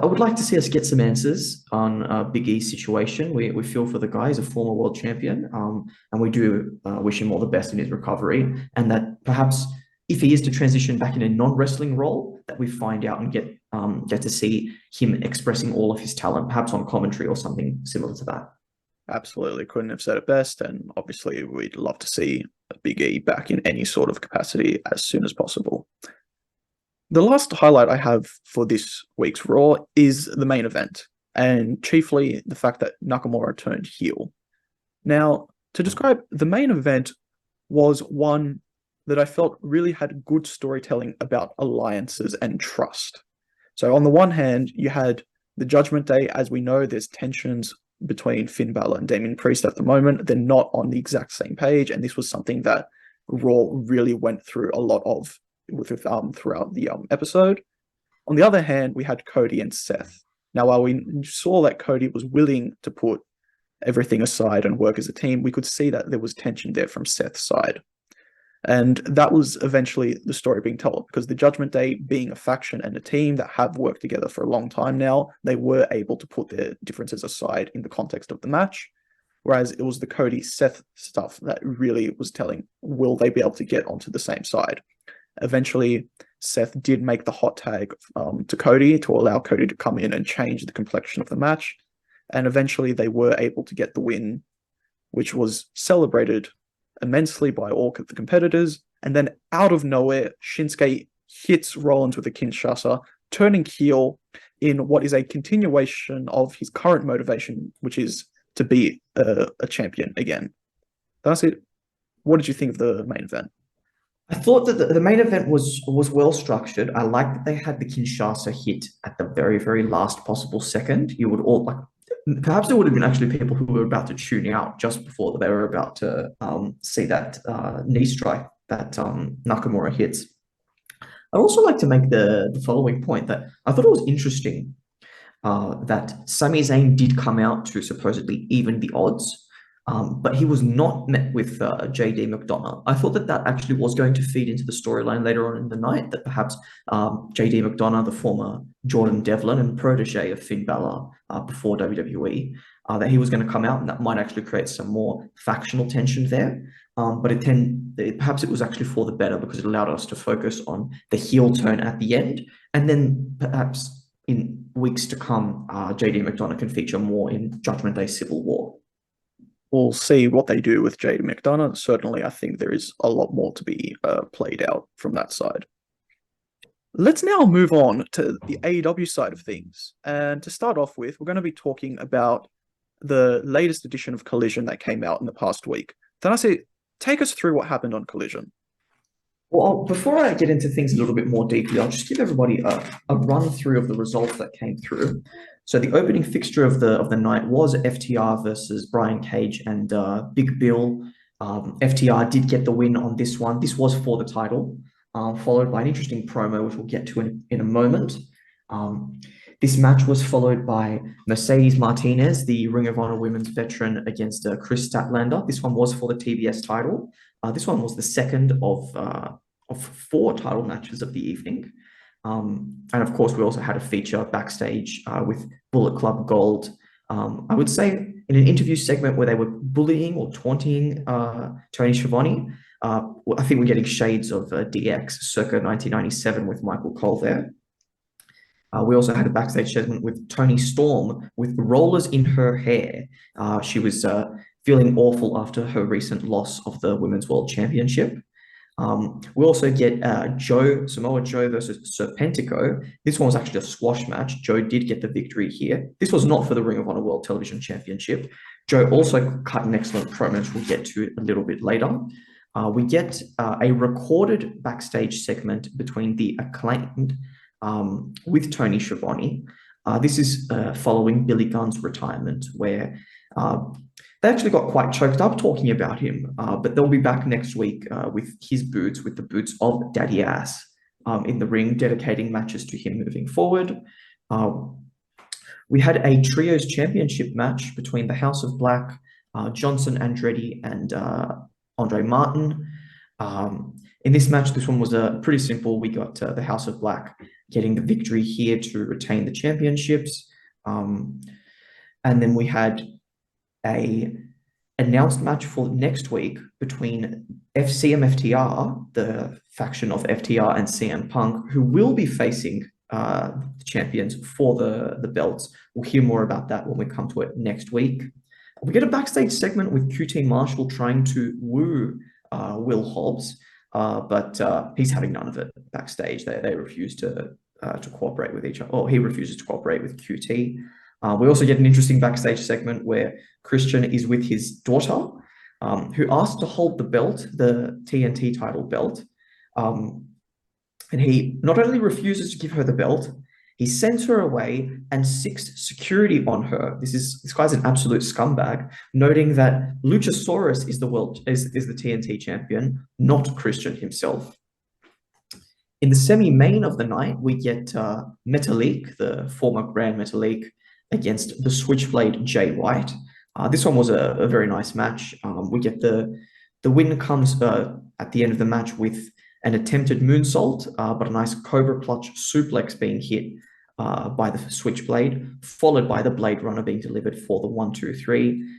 Speaker 2: would like to see us get some answers on Big E's situation. We feel for the guy. He's a former world champion, and we do wish him all the best in his recovery. And that perhaps if he is to transition back in a non-wrestling role, that we find out and get to see him expressing all of his talent, perhaps on commentary or something similar to that.
Speaker 1: Absolutely, couldn't have said it best. And obviously, we'd love to see Big E back in any sort of capacity as soon as possible. The last highlight I have for this week's Raw is the main event, and chiefly the fact that Nakamura turned heel. Now, to describe, the main event was one that I felt really had good storytelling about alliances and trust. So on the one hand, you had the Judgment Day. As we know, there's tensions between Finn Balor and Damian Priest at the moment. They're not on the exact same page, and this was something that Raw really went through a lot of throughout the episode. On the other hand, we had Cody and Seth. Now, while we saw that Cody was willing to put everything aside and work as a team, we could see that there was tension there from Seth's side. And that was eventually the story being told, because the Judgment Day, being a faction and a team that have worked together for a long time now, they were able to put their differences aside in the context of the match. Whereas it was the Cody-Seth stuff that really was telling, will they be able to get onto the same side? Eventually, Seth did make the hot tag to Cody to allow Cody to come in and change the complexion of the match. And eventually they were able to get the win, which was celebrated immensely by all the competitors. And then out of nowhere, Shinsuke hits Rollins with a Kinshasa, turning heel in what is a continuation of his current motivation, which is to be a champion again. That's it. What did you think of the main event?
Speaker 2: I thought that the main event was well structured. I liked that they had the Kinshasa hit at the very, very last possible second. You would all like perhaps there would have been actually people who were about to tune out just before they were about to see that knee strike that Nakamura hits. I'd also like to make the following point that I thought it was interesting that Sami Zayn did come out to supposedly even the odds, but he was not met with JD McDonough. I thought that that actually was going to feed into the storyline later on in the night, that perhaps JD McDonough, the former Jordan Devlin and protege of Finn Balor before WWE, that he was going to come out, and that might actually create some more factional tension there. But perhaps it was actually for the better, because it allowed us to focus on the heel turn at the end, and then perhaps in weeks to come, JD McDonough can feature more in Judgment Day Civil War.
Speaker 1: We'll see what they do with JD McDonough. Certainly, I think there is a lot more to be played out from that side. Let's now move on to the AEW side of things. And to start off with, we're going to be talking about the latest edition of Collision that came out in the past week. Thanase, take us through what happened on Collision.
Speaker 2: Well, before I get into things a little bit more deeply, I'll just give everybody a run through of the results that came through. So the opening fixture of the night was FTR versus Brian Cage and Big Bill. FTR did get the win on this one. This was for the title, followed by an interesting promo, which we'll get to in a moment. This match was followed by Mercedes Martinez, the Ring of Honor Women's veteran, against Chris Statlander. This one was for the TBS title. This one was the second of 4 title matches of the evening. And of course, we also had a feature backstage with Bullet Club Gold. I would say in an interview segment where they were bullying or taunting Tony Schiavone. I think we're getting shades of DX circa 1997 with Michael Cole there. We also had a backstage segment with Tony Storm with rollers in her hair. She was feeling awful after her recent loss of the Women's World Championship. We also get Samoa Joe versus Serpentico. This one was actually a squash match. Joe did get the victory here. This was not for the Ring of Honor World Television Championship. Joe also cut an excellent promo, which we'll get to a little bit later. We get a recorded backstage segment between the Acclaimed with Tony Schiavone. This is following Billy Gunn's retirement, where they actually got quite choked up talking about him, but they'll be back next week with his boots, with the boots of Daddy Ass in the ring, dedicating matches to him moving forward. We had a Trios Championship match between the House of Black, Johnson Andretti, and Andre Martin. In this match, this one was pretty simple. We got the House of Black getting the victory here to retain the championships. And then we had a announced match for next week between CMFTR, the faction of FTR, and CM Punk, who will be facing the champions for the belts. We'll hear more about that when we come to it next week. We get a backstage segment with QT Marshall trying to woo Will Hobbs, but he's having none of it backstage. They refuse to cooperate with each other, or he refuses to cooperate with QT. We also get an interesting backstage segment where Christian is with his daughter, who asked to hold the belt, the TNT title belt. And he not only refuses to give her the belt, he sends her away and seeks security on her. This guy's an absolute scumbag, noting that Luchasaurus is the TNT champion, not Christian himself. In the semi-main of the night, we get Metalik, the former Grand Metalik, against the Switchblade Jay White. This one was a very nice match. We get the win comes at the end of the match with an attempted moonsault, but a nice Cobra Clutch suplex being hit by the Switchblade, followed by the Blade Runner being delivered for the 1, 2, 3.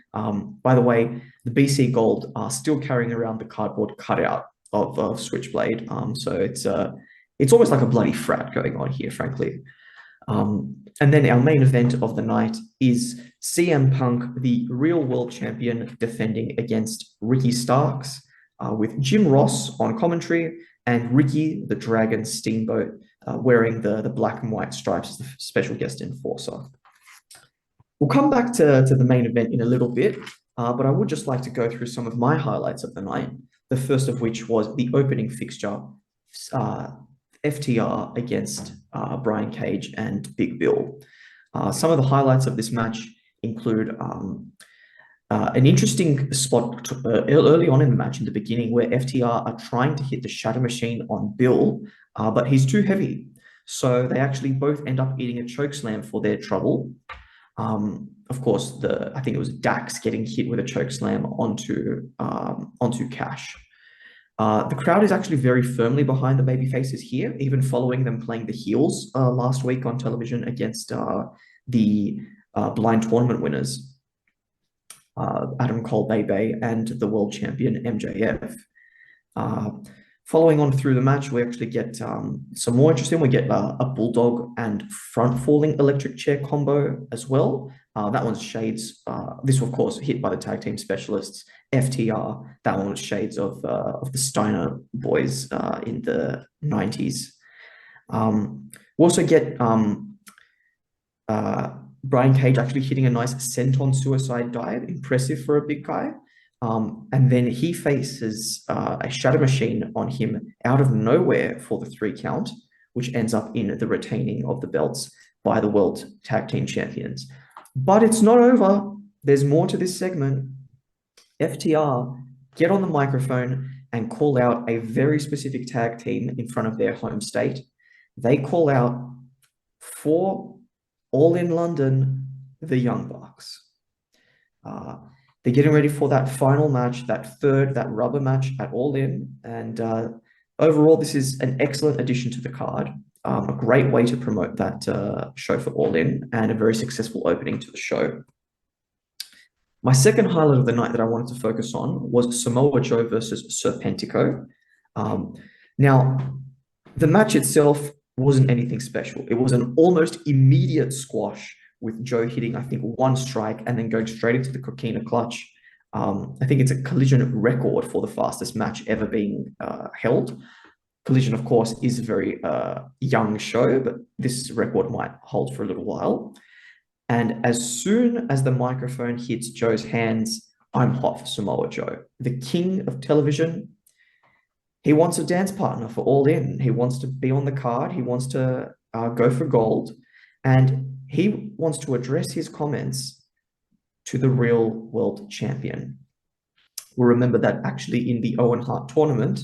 Speaker 2: By the way, the BC Gold are still carrying around the cardboard cutout of Switchblade, so it's almost like a bloody frat going on here, frankly. And then our main event of the night is CM Punk, the real world champion, defending against Ricky Starks, with Jim Ross on commentary and Ricky the Dragon Steamboat wearing the black and white stripes as the special guest enforcer. We'll come back to the main event in a little bit, but I would just like to go through some of my highlights of the night, the first of which was the opening fixture, FTR against Brian Cage and Big Bill. Some of the highlights of this match include an interesting spot early on in the match in the beginning where FTR are trying to hit the Shatter Machine on Bill, but he's too heavy. So they actually both end up eating a chokeslam for their trouble. Of course, I think it was Dax getting hit with a chokeslam onto Cash. The crowd is actually very firmly behind the babyfaces here, even following them playing the heels last week on television against the blind tournament winners, Adam Cole Bay and the world champion MJF. Following on through the match, we actually get some more interesting. We get a bulldog and front falling electric chair combo as well. That one's shades. This, of course, hit by the tag team specialists, FTR. That one was shades of the Steiner boys in the 90s. We also get Brian Cage actually hitting a nice senton suicide dive, impressive for a big guy. And then he faces a Shatter Machine on him out of nowhere for the 3 count, which ends up in the retaining of the belts by the World Tag Team Champions. But it's not over. There's more to this segment. FTR get on the microphone and call out a very specific tag team in front of their home state. They call out for All in London, the Young Bucks. They're getting ready for that final match, that rubber match at All In. And overall, this is an excellent addition to the card. A great way to promote that show for All In and a very successful opening to the show. My second highlight of the night that I wanted to focus on was Samoa Joe versus Serpentico. Now, the match itself wasn't anything special. It was an almost immediate squash with Joe hitting, I think, 1 strike and then going straight into the Coquina Clutch. I think it's a Collision record for the fastest match ever being held. Collision, of course, is a very young show, but this record might hold for a little while. And as soon as the microphone hits Joe's hands, I'm hot for Samoa Joe. The king of television, he wants a dance partner for All In. He wants to be on the card. He wants to go for gold. And he wants to address his comments to the real world champion. We'll remember that actually in the Owen Hart tournament,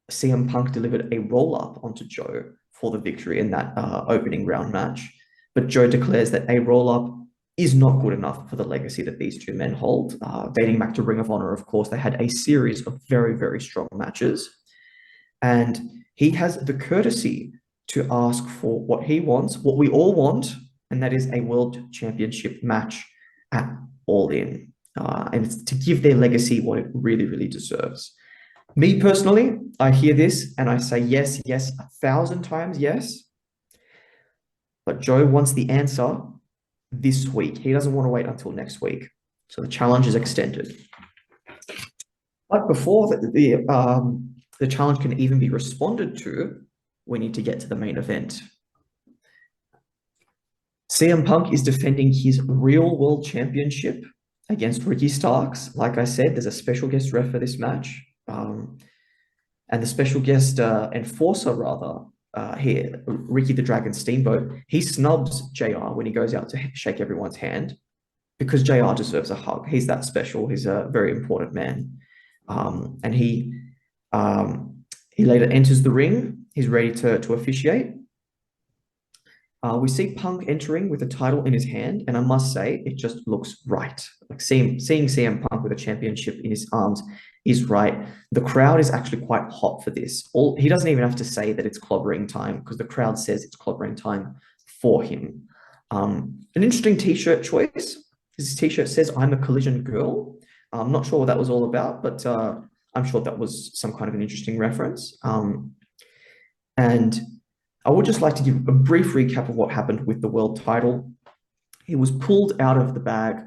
Speaker 2: CM Punk delivered a roll-up onto Joe for the victory in that opening round match. But Joe declares that a roll-up is not good enough for the legacy that these two men hold. Dating back to Ring of Honor, of course, they had a series of very, very strong matches. And he has the courtesy to ask for what he wants, what we all want, and that is a world championship match at All In. And it's to give their legacy what it really, really deserves. Me personally, I hear this and I say yes, yes, 1,000 times yes. But Joe wants the answer this week. He doesn't want to wait until next week. So the challenge is extended. But before the challenge can even be responded to, we need to get to the main event. CM Punk is defending his real world championship against Ricky Starks. Like I said, there's a special guest ref for this match. And the special guest enforcer, rather, here, Ricky the Dragon Steamboat, he snubs JR when he goes out to shake everyone's hand because JR deserves a hug. He's that special. He's a very important man. And he later enters the ring. He's ready to officiate. We see Punk entering with a title in his hand, and I must say, it just looks right. Like seeing CM Punk with a championship in his arms is right. The crowd is actually quite hot for this. He doesn't even have to say that it's clobbering time because the crowd says it's clobbering time for him. An interesting t-shirt choice. His t-shirt says, "I'm a Collision girl." I'm not sure what that was all about, but I'm sure that was some kind of an interesting reference. And I would just like to give a brief recap of what happened with the world title. He was pulled out of the bag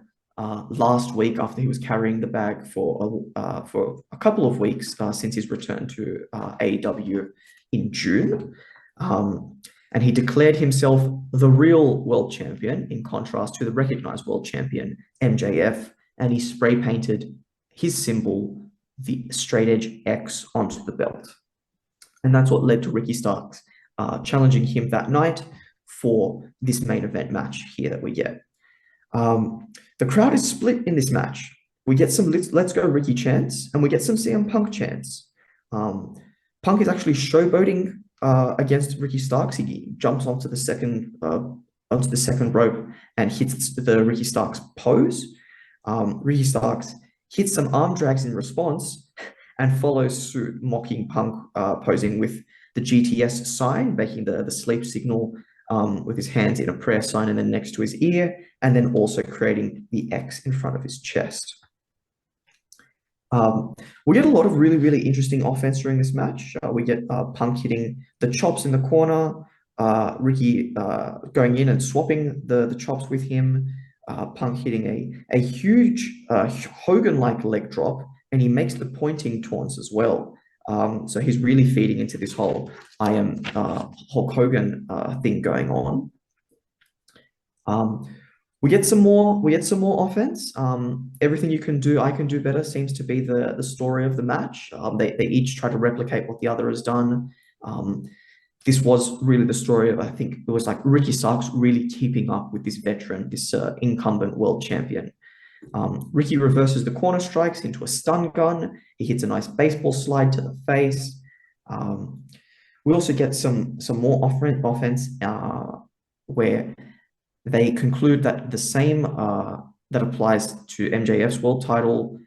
Speaker 2: last week after he was carrying the bag for a couple of weeks since his return to AEW in June. And he declared himself the real world champion, in contrast to the recognized world champion, MJF, and he spray painted his symbol, the straight edge X, onto the belt. And that's what led to Ricky Starks challenging him that night for this main event match here that we get. The crowd is split in this match. We get some Let's Go Ricky chants, and we get some CM Punk chants. Punk is actually showboating against Ricky Starks. He jumps onto the second rope and hits the Ricky Starks pose. Ricky Starks hits some arm drags in response and follows suit, mocking Punk, posing with the GTS sign, making the sleep signal with his hands in a prayer sign and then next to his ear, and then also creating the X in front of his chest. We get a lot of really, really interesting offense during this match. We get Punk hitting the chops in the corner, Ricky going in and swapping the chops with him, Punk hitting a huge Hogan-like leg drop, and he makes the pointing taunts as well. So he's really feeding into this whole I am Hulk Hogan thing going on. We get some more offense. Everything you can do, I can do better seems to be the story of the match. They each try to replicate what the other has done. This was really the story of, I think it was like Ricky Starks really keeping up with this veteran, this incumbent world champion. Ricky reverses the corner strikes into a stun gun. He hits a nice baseball slide to the face. We also get some more offense where they conclude that the same that applies to MJF's world title.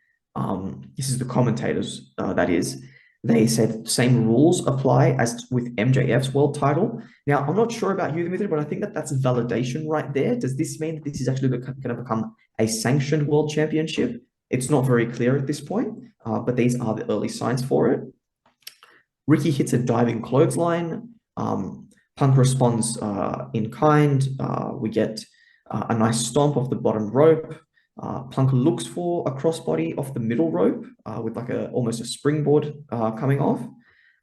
Speaker 2: This is the commentators, that is. They say the same rules apply as with MJF's world title. Now, I'm not sure about you, Dimitri, but I think that's validation right there. Does this mean that this is actually going to become a sanctioned world championship? It's not very clear at this point, but these are the early signs for it. Ricky hits a diving clothesline. Punk responds in kind. We get a nice stomp off the bottom rope. Punk looks for a crossbody off the middle rope with like almost a springboard coming off.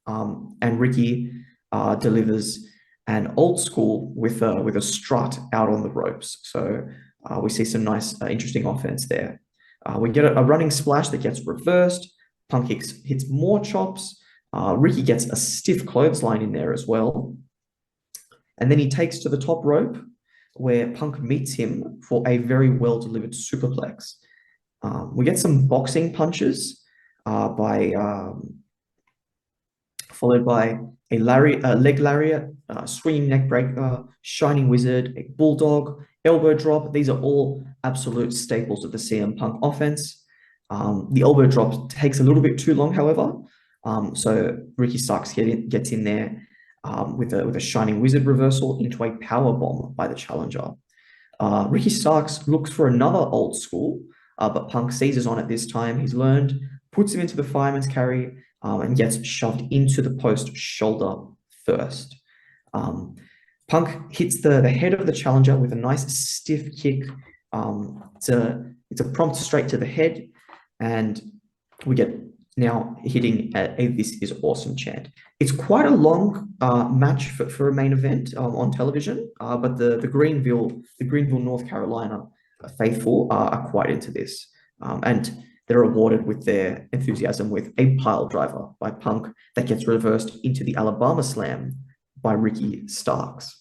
Speaker 2: And Ricky delivers an old school with a strut out on the ropes. So we see some nice, interesting offense there. We get a running splash that gets reversed. Punk hits more chops. Ricky gets a stiff clothesline in there as well. And then he takes to the top rope where Punk meets him for a very well-delivered superplex. We get some boxing punches followed by a leg lariat, swinging neck breaker, shining wizard, a bulldog, elbow drop. These are all absolute staples of the CM Punk offense. The elbow drop takes a little bit too long, however. So Ricky Starks gets in there with a shining wizard reversal into a power bomb by the challenger. Ricky Starks looks for another old school, but Punk seizes on it this time. He's learned, puts him into the fireman's carry, and gets shoved into the post shoulder first. Punk hits the head of the challenger with a nice stiff kick. It's a prompt straight to the head, and we get now hitting a "This is awesome" chant. It's quite a long match for a main event on television, but the Greenville, North Carolina faithful are quite into this, and they're awarded with their enthusiasm with a pile driver by Punk that gets reversed into the Alabama Slam by Ricky Starks.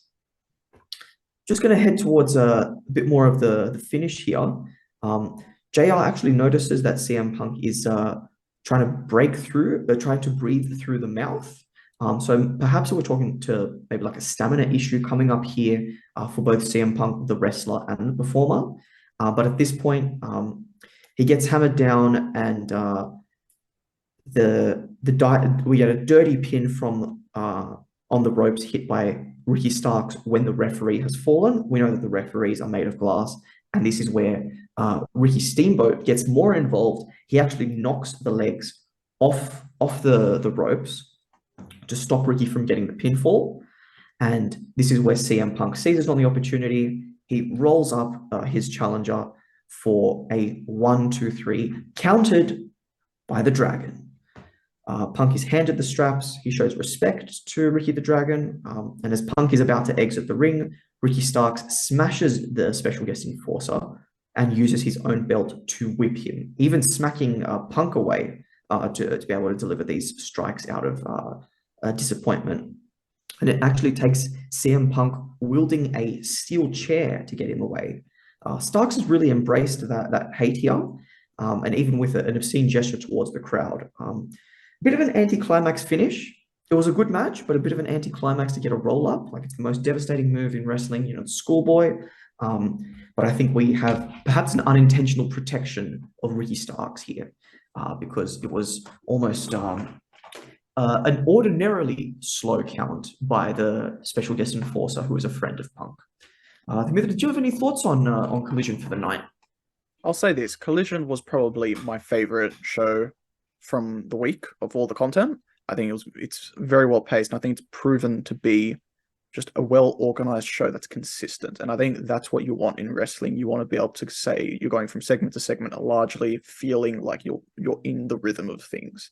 Speaker 2: Just going to head towards a bit more of the finish here. JR actually notices that CM Punk is trying to break through, they're trying to breathe through the mouth. So perhaps we're talking to maybe like a stamina issue coming up here for both CM Punk, the wrestler, and the performer. But at this point, he gets hammered down, and we get a dirty pin from on the ropes hit by Ricky Starks when the referee has fallen. We know that the referees are made of glass, and this is where Ricky Steamboat gets more involved. He actually knocks the legs off the ropes to stop Ricky from getting the pinfall. And this is where CM Punk seizes on the opportunity. He rolls up his challenger for a 1, 2, 3, countered by the Dragon. Punk is handed the straps. He shows respect to Ricky the Dragon. And as Punk is about to exit the ring, Ricky Starks smashes the special guest enforcer and uses his own belt to whip him, even smacking Punk away to be able to deliver these strikes out of disappointment. And it actually takes CM Punk wielding a steel chair to get him away. Starks has really embraced that hate here, and even with an obscene gesture towards the crowd. Bit of an anticlimax finish. It was a good match, but a bit of an anticlimax to get a roll up. Like, it's the most devastating move in wrestling, the schoolboy. But I think we have perhaps an unintentional protection of Ricky Starks here, because it was almost an ordinarily slow count by the special guest enforcer, who is a friend of Punk. Dimitri, did you have any thoughts on Collision for the night?
Speaker 1: I'll say this, Collision was probably my favorite show from the week of all the content. I think it's very well paced, and I think it's proven to be just a well-organized show that's consistent. And I think that's what you want in wrestling. You want to be able to say you're going from segment to segment, largely feeling like you're in the rhythm of things.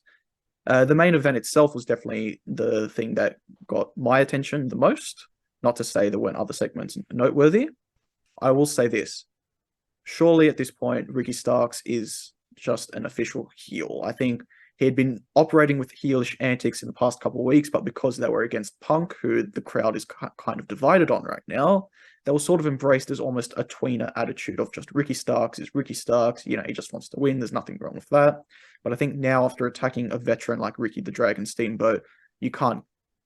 Speaker 1: The main event itself was definitely the thing that got my attention the most. Not to say there weren't other segments noteworthy. I will say this. Surely at this point, Ricky Starks is just an official heel. I think he had been operating with heelish antics in the past couple of weeks, but because they were against Punk, who the crowd is kind of divided on right now, they were sort of embraced as almost a tweener attitude of just Ricky Starks is Ricky Starks. He just wants to win. There's nothing wrong with that. But I think now, after attacking a veteran like Ricky the Dragon Steamboat, you can't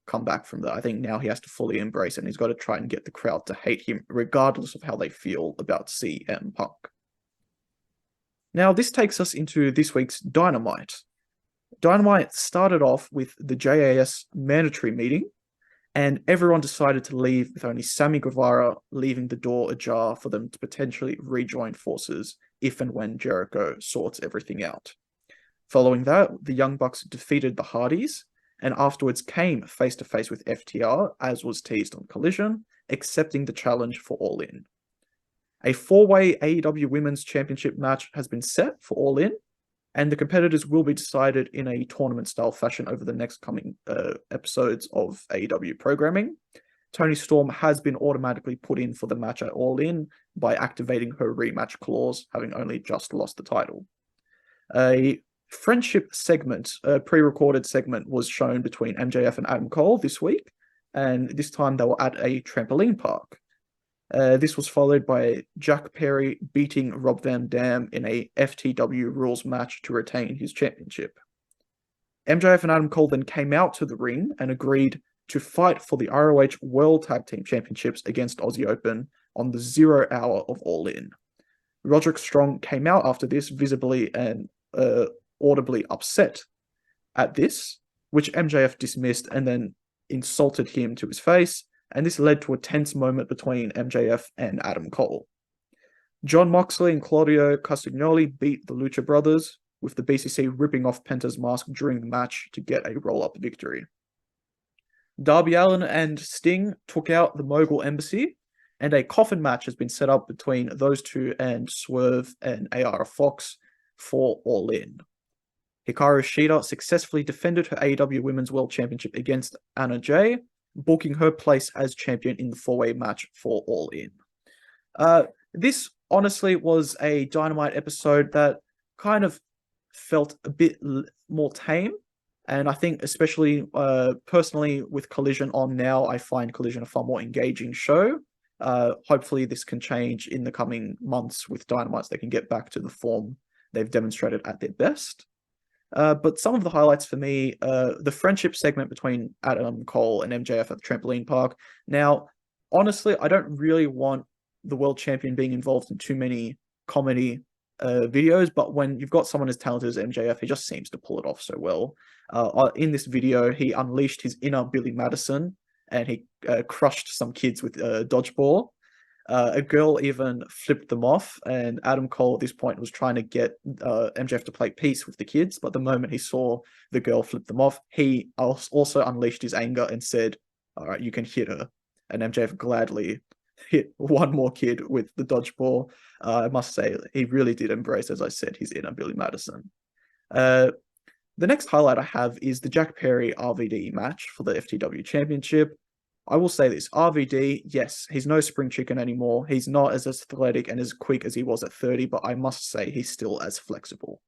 Speaker 1: come back from that. I think now he has to fully embrace it, and he's got to try and get the crowd to hate him, regardless of how they feel about CM Punk. Now, this takes us into this week's Dynamite. Dynamite started off with the JAS mandatory meeting, and everyone decided to leave, with only Sammy Guevara leaving the door ajar for them to potentially rejoin forces if and when Jericho sorts everything out. Following that, the Young Bucks defeated the Hardys, and afterwards came face-to-face with FTR, as was teased on Collision, accepting the challenge for All In. A four-way AEW Women's Championship match has been set for All In, and the competitors will be decided in a tournament-style fashion over the next coming episodes of AEW programming. Toni Storm has been automatically put in for the match at All In by activating her rematch clause, having only just lost the title. A friendship segment, a pre-recorded segment, was shown between MJF and Adam Cole this week, and this time they were at a trampoline park. This was followed by Jack Perry beating Rob Van Dam in a FTW rules match to retain his championship. MJF and Adam Cole then came out to the ring and agreed to fight for the ROH World Tag Team Championships against Aussie Open on the 0 hour of All In. Roderick Strong came out after this, visibly and audibly upset at this, which MJF dismissed and then insulted him to his face, and this led to a tense moment between MJF and Adam Cole. Jon Moxley and Claudio Castagnoli beat the Lucha Brothers, with the BCC ripping off Penta's mask during the match to get a roll-up victory. Darby Allin and Sting took out the Mogul Embassy, and a coffin match has been set up between those two and Swerve and AR Fox for All In. Hikaru Shida successfully defended her AEW Women's World Championship against Anna Jay, booking her place as champion in the four-way match for All In. This honestly was a Dynamite episode that kind of felt a bit more tame, and I think especially personally with Collision on now, I find Collision a far more engaging show. Hopefully this can change in the coming months with Dynamite, so they can get back to the form they've demonstrated at their best. But some of the highlights for me, the friendship segment between Adam Cole and MJF at the trampoline park. Now, honestly, I don't really want the world champion being involved in too many comedy videos, but when you've got someone as talented as MJF, he just seems to pull it off so well. In this video, he unleashed his inner Billy Madison, and he crushed some kids with a dodgeball. A girl even flipped them off, and Adam Cole at this point was trying to get MJF to play peace with the kids, but the moment he saw the girl flip them off, he also unleashed his anger and said, "All right, you can hit her." And MJF gladly hit one more kid with the dodgeball. I must say, he really did embrace, as I said, his inner Billy Madison. The next highlight I have is the Jack Perry RVD match for the FTW Championship. I will say this, RVD, yes, he's no spring chicken anymore. He's not as athletic and as quick as he was at 30, but I must say he's still as flexible.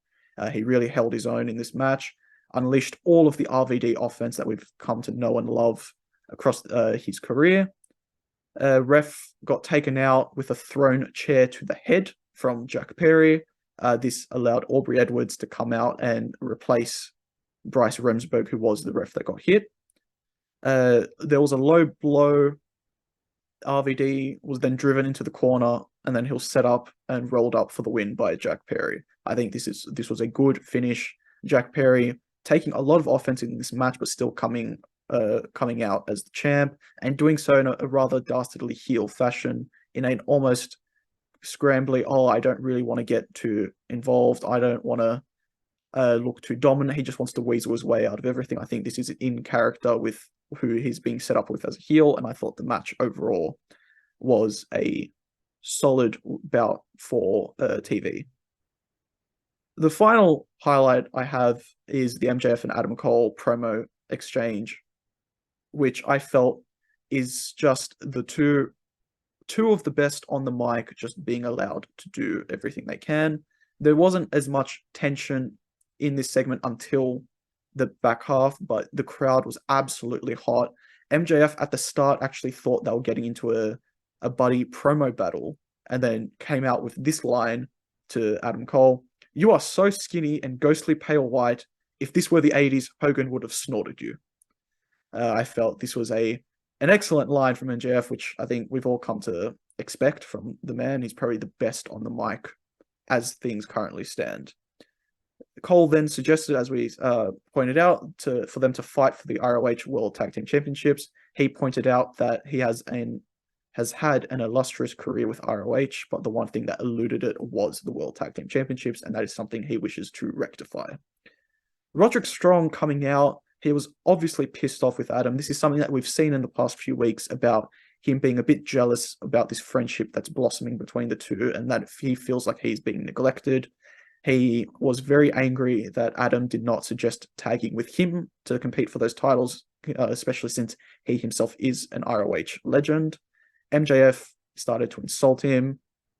Speaker 1: He really held his own in this match, unleashed all of the RVD offense that we've come to know and love across his career. Ref got taken out with a thrown chair to the head from Jack Perry. This allowed Aubrey Edwards to come out and replace Bryce Remsburg, who was the ref that got hit. There was a low blow. RVD was then driven into the corner, and then he'll set up and rolled up for the win by Jack Perry. I think this was a good finish. Jack Perry taking a lot of offense in this match, but still coming out as the champ, and doing so in a rather dastardly heel fashion, in an almost scrambly, I don't really want to get too involved, I don't want to look too dominant, he just wants to weasel his way out of everything. I think this is in character with who he's being set up with as a heel, and I thought the match overall was a solid bout for TV. The final highlight I have is the MJF and Adam Cole promo exchange, which I felt is just the two of the best on the mic, just being allowed to do everything they can. There wasn't as much tension in this segment until the back half, but the crowd was absolutely hot. MJF at the start actually thought they were getting into a buddy promo battle, and then came out with this line to Adam Cole: "You are so skinny and ghostly pale white. If this were the 80s, Hogan would have snorted you." I felt this was an excellent line from MJF, which I think we've all come to expect from the man. He's probably the best on the mic as things currently stand. Cole then suggested, as we pointed out, for them to fight for the ROH World Tag Team Championships. He pointed out that he has had an illustrious career with ROH, but the one thing that eluded it was the World Tag Team Championships, and that is something he wishes to rectify. Roderick Strong coming out, he was obviously pissed off with Adam. This is something that we've seen in the past few weeks about him being a bit jealous about this friendship that's blossoming between the two, and that he feels like he's being neglected. He was very angry that Adam did not suggest tagging with him to compete for those titles, especially since he himself is an ROH legend. MJF started to insult him,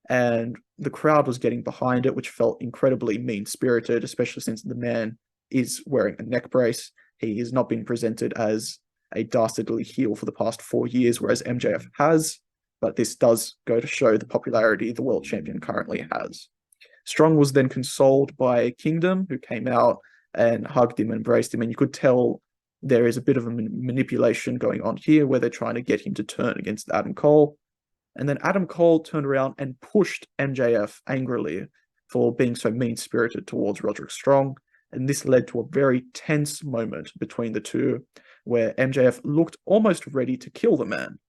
Speaker 1: and the crowd was getting behind it, which felt incredibly mean-spirited, especially since the man is wearing a neck brace. He has not been presented as a dastardly heel for the past 4 years, whereas MJF has, but this does go to show the popularity the world champion currently has. Strong was then consoled by Kingdom, who came out and hugged him and embraced him, and you could tell there is a bit of a manipulation going on here where they're trying to get him to turn against Adam Cole. And then Adam Cole turned around and pushed MJF angrily for being so mean-spirited towards Roderick Strong, and this led to a very tense moment between the two, where MJF looked almost ready to kill the man,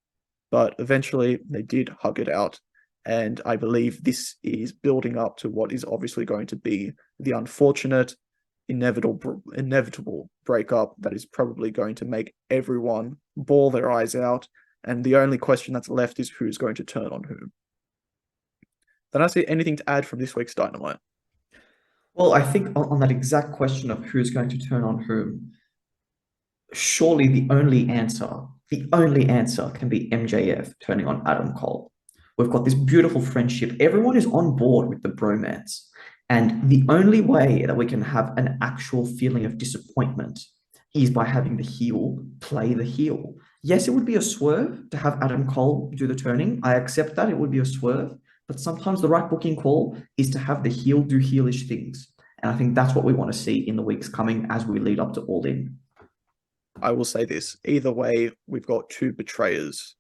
Speaker 1: but eventually they did hug it out. And I believe this is building up to what is obviously going to be the unfortunate, inevitable breakup that is probably going to make everyone bawl their eyes out. And the only question that's left is who's going to turn on whom. Don't I see anything to add from this week's Dynamite?
Speaker 2: Well, I think on that exact question of who's going to turn on whom, surely the only answer can be MJF turning on Adam Cole. We've got this beautiful friendship. Everyone is on board with the bromance. And the only way that we can have an actual feeling of disappointment is by having the heel play the heel. Yes, it would be a swerve to have Adam Cole do the turning. I accept that. It would be a swerve. But sometimes the right booking call is to have the heel do heelish things. And I think that's what we want to see in the weeks coming as we lead up to All In.
Speaker 1: I will say this. Either way, we've got two betrayers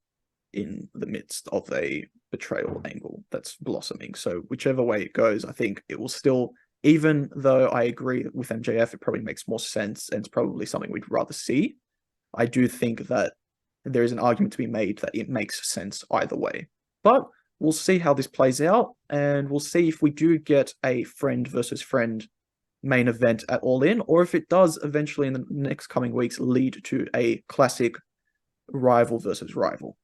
Speaker 1: in the midst of a betrayal angle that's blossoming. So whichever way it goes, I think it will still, even though I agree with MJF, it probably makes more sense and it's probably something we'd rather see. I do think that there is an argument to be made that it makes sense either way. But we'll see how this plays out, and we'll see if we do get a friend versus friend main event at All In, or if it does eventually in the next coming weeks lead to a classic rival versus rival.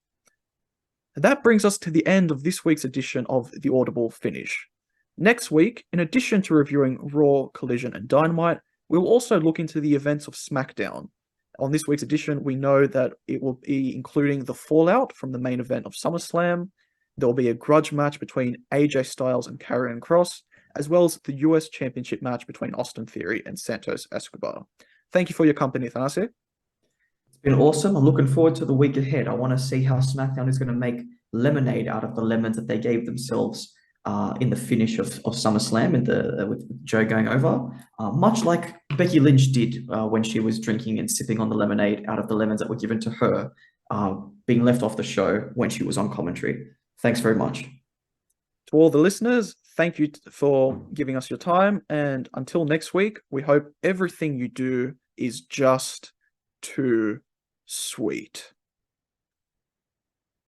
Speaker 1: And that brings us to the end of this week's edition of the Audible Finish. Next week, in addition to reviewing Raw, Collision, and Dynamite, We'll also look into the events of SmackDown. On this week's edition, we know that it will be including the fallout from the main event of SummerSlam. There will be a grudge match between AJ Styles and Karrion Kross, as well as the US Championship match between Austin Theory and Santos Escobar. Thank you for your company, Thanasi.
Speaker 2: It's been awesome. I'm looking forward to the week ahead. I want to see how SmackDown is going to make lemonade out of the lemons that they gave themselves in the finish of SummerSlam with Joe going over, much like Becky Lynch did when she was drinking and sipping on the lemonade out of the lemons that were given to her, being left off the show when she was on commentary. Thanks very much.
Speaker 1: To all the listeners, thank you for giving us your time. And until next week, we hope everything you do is just too sweet.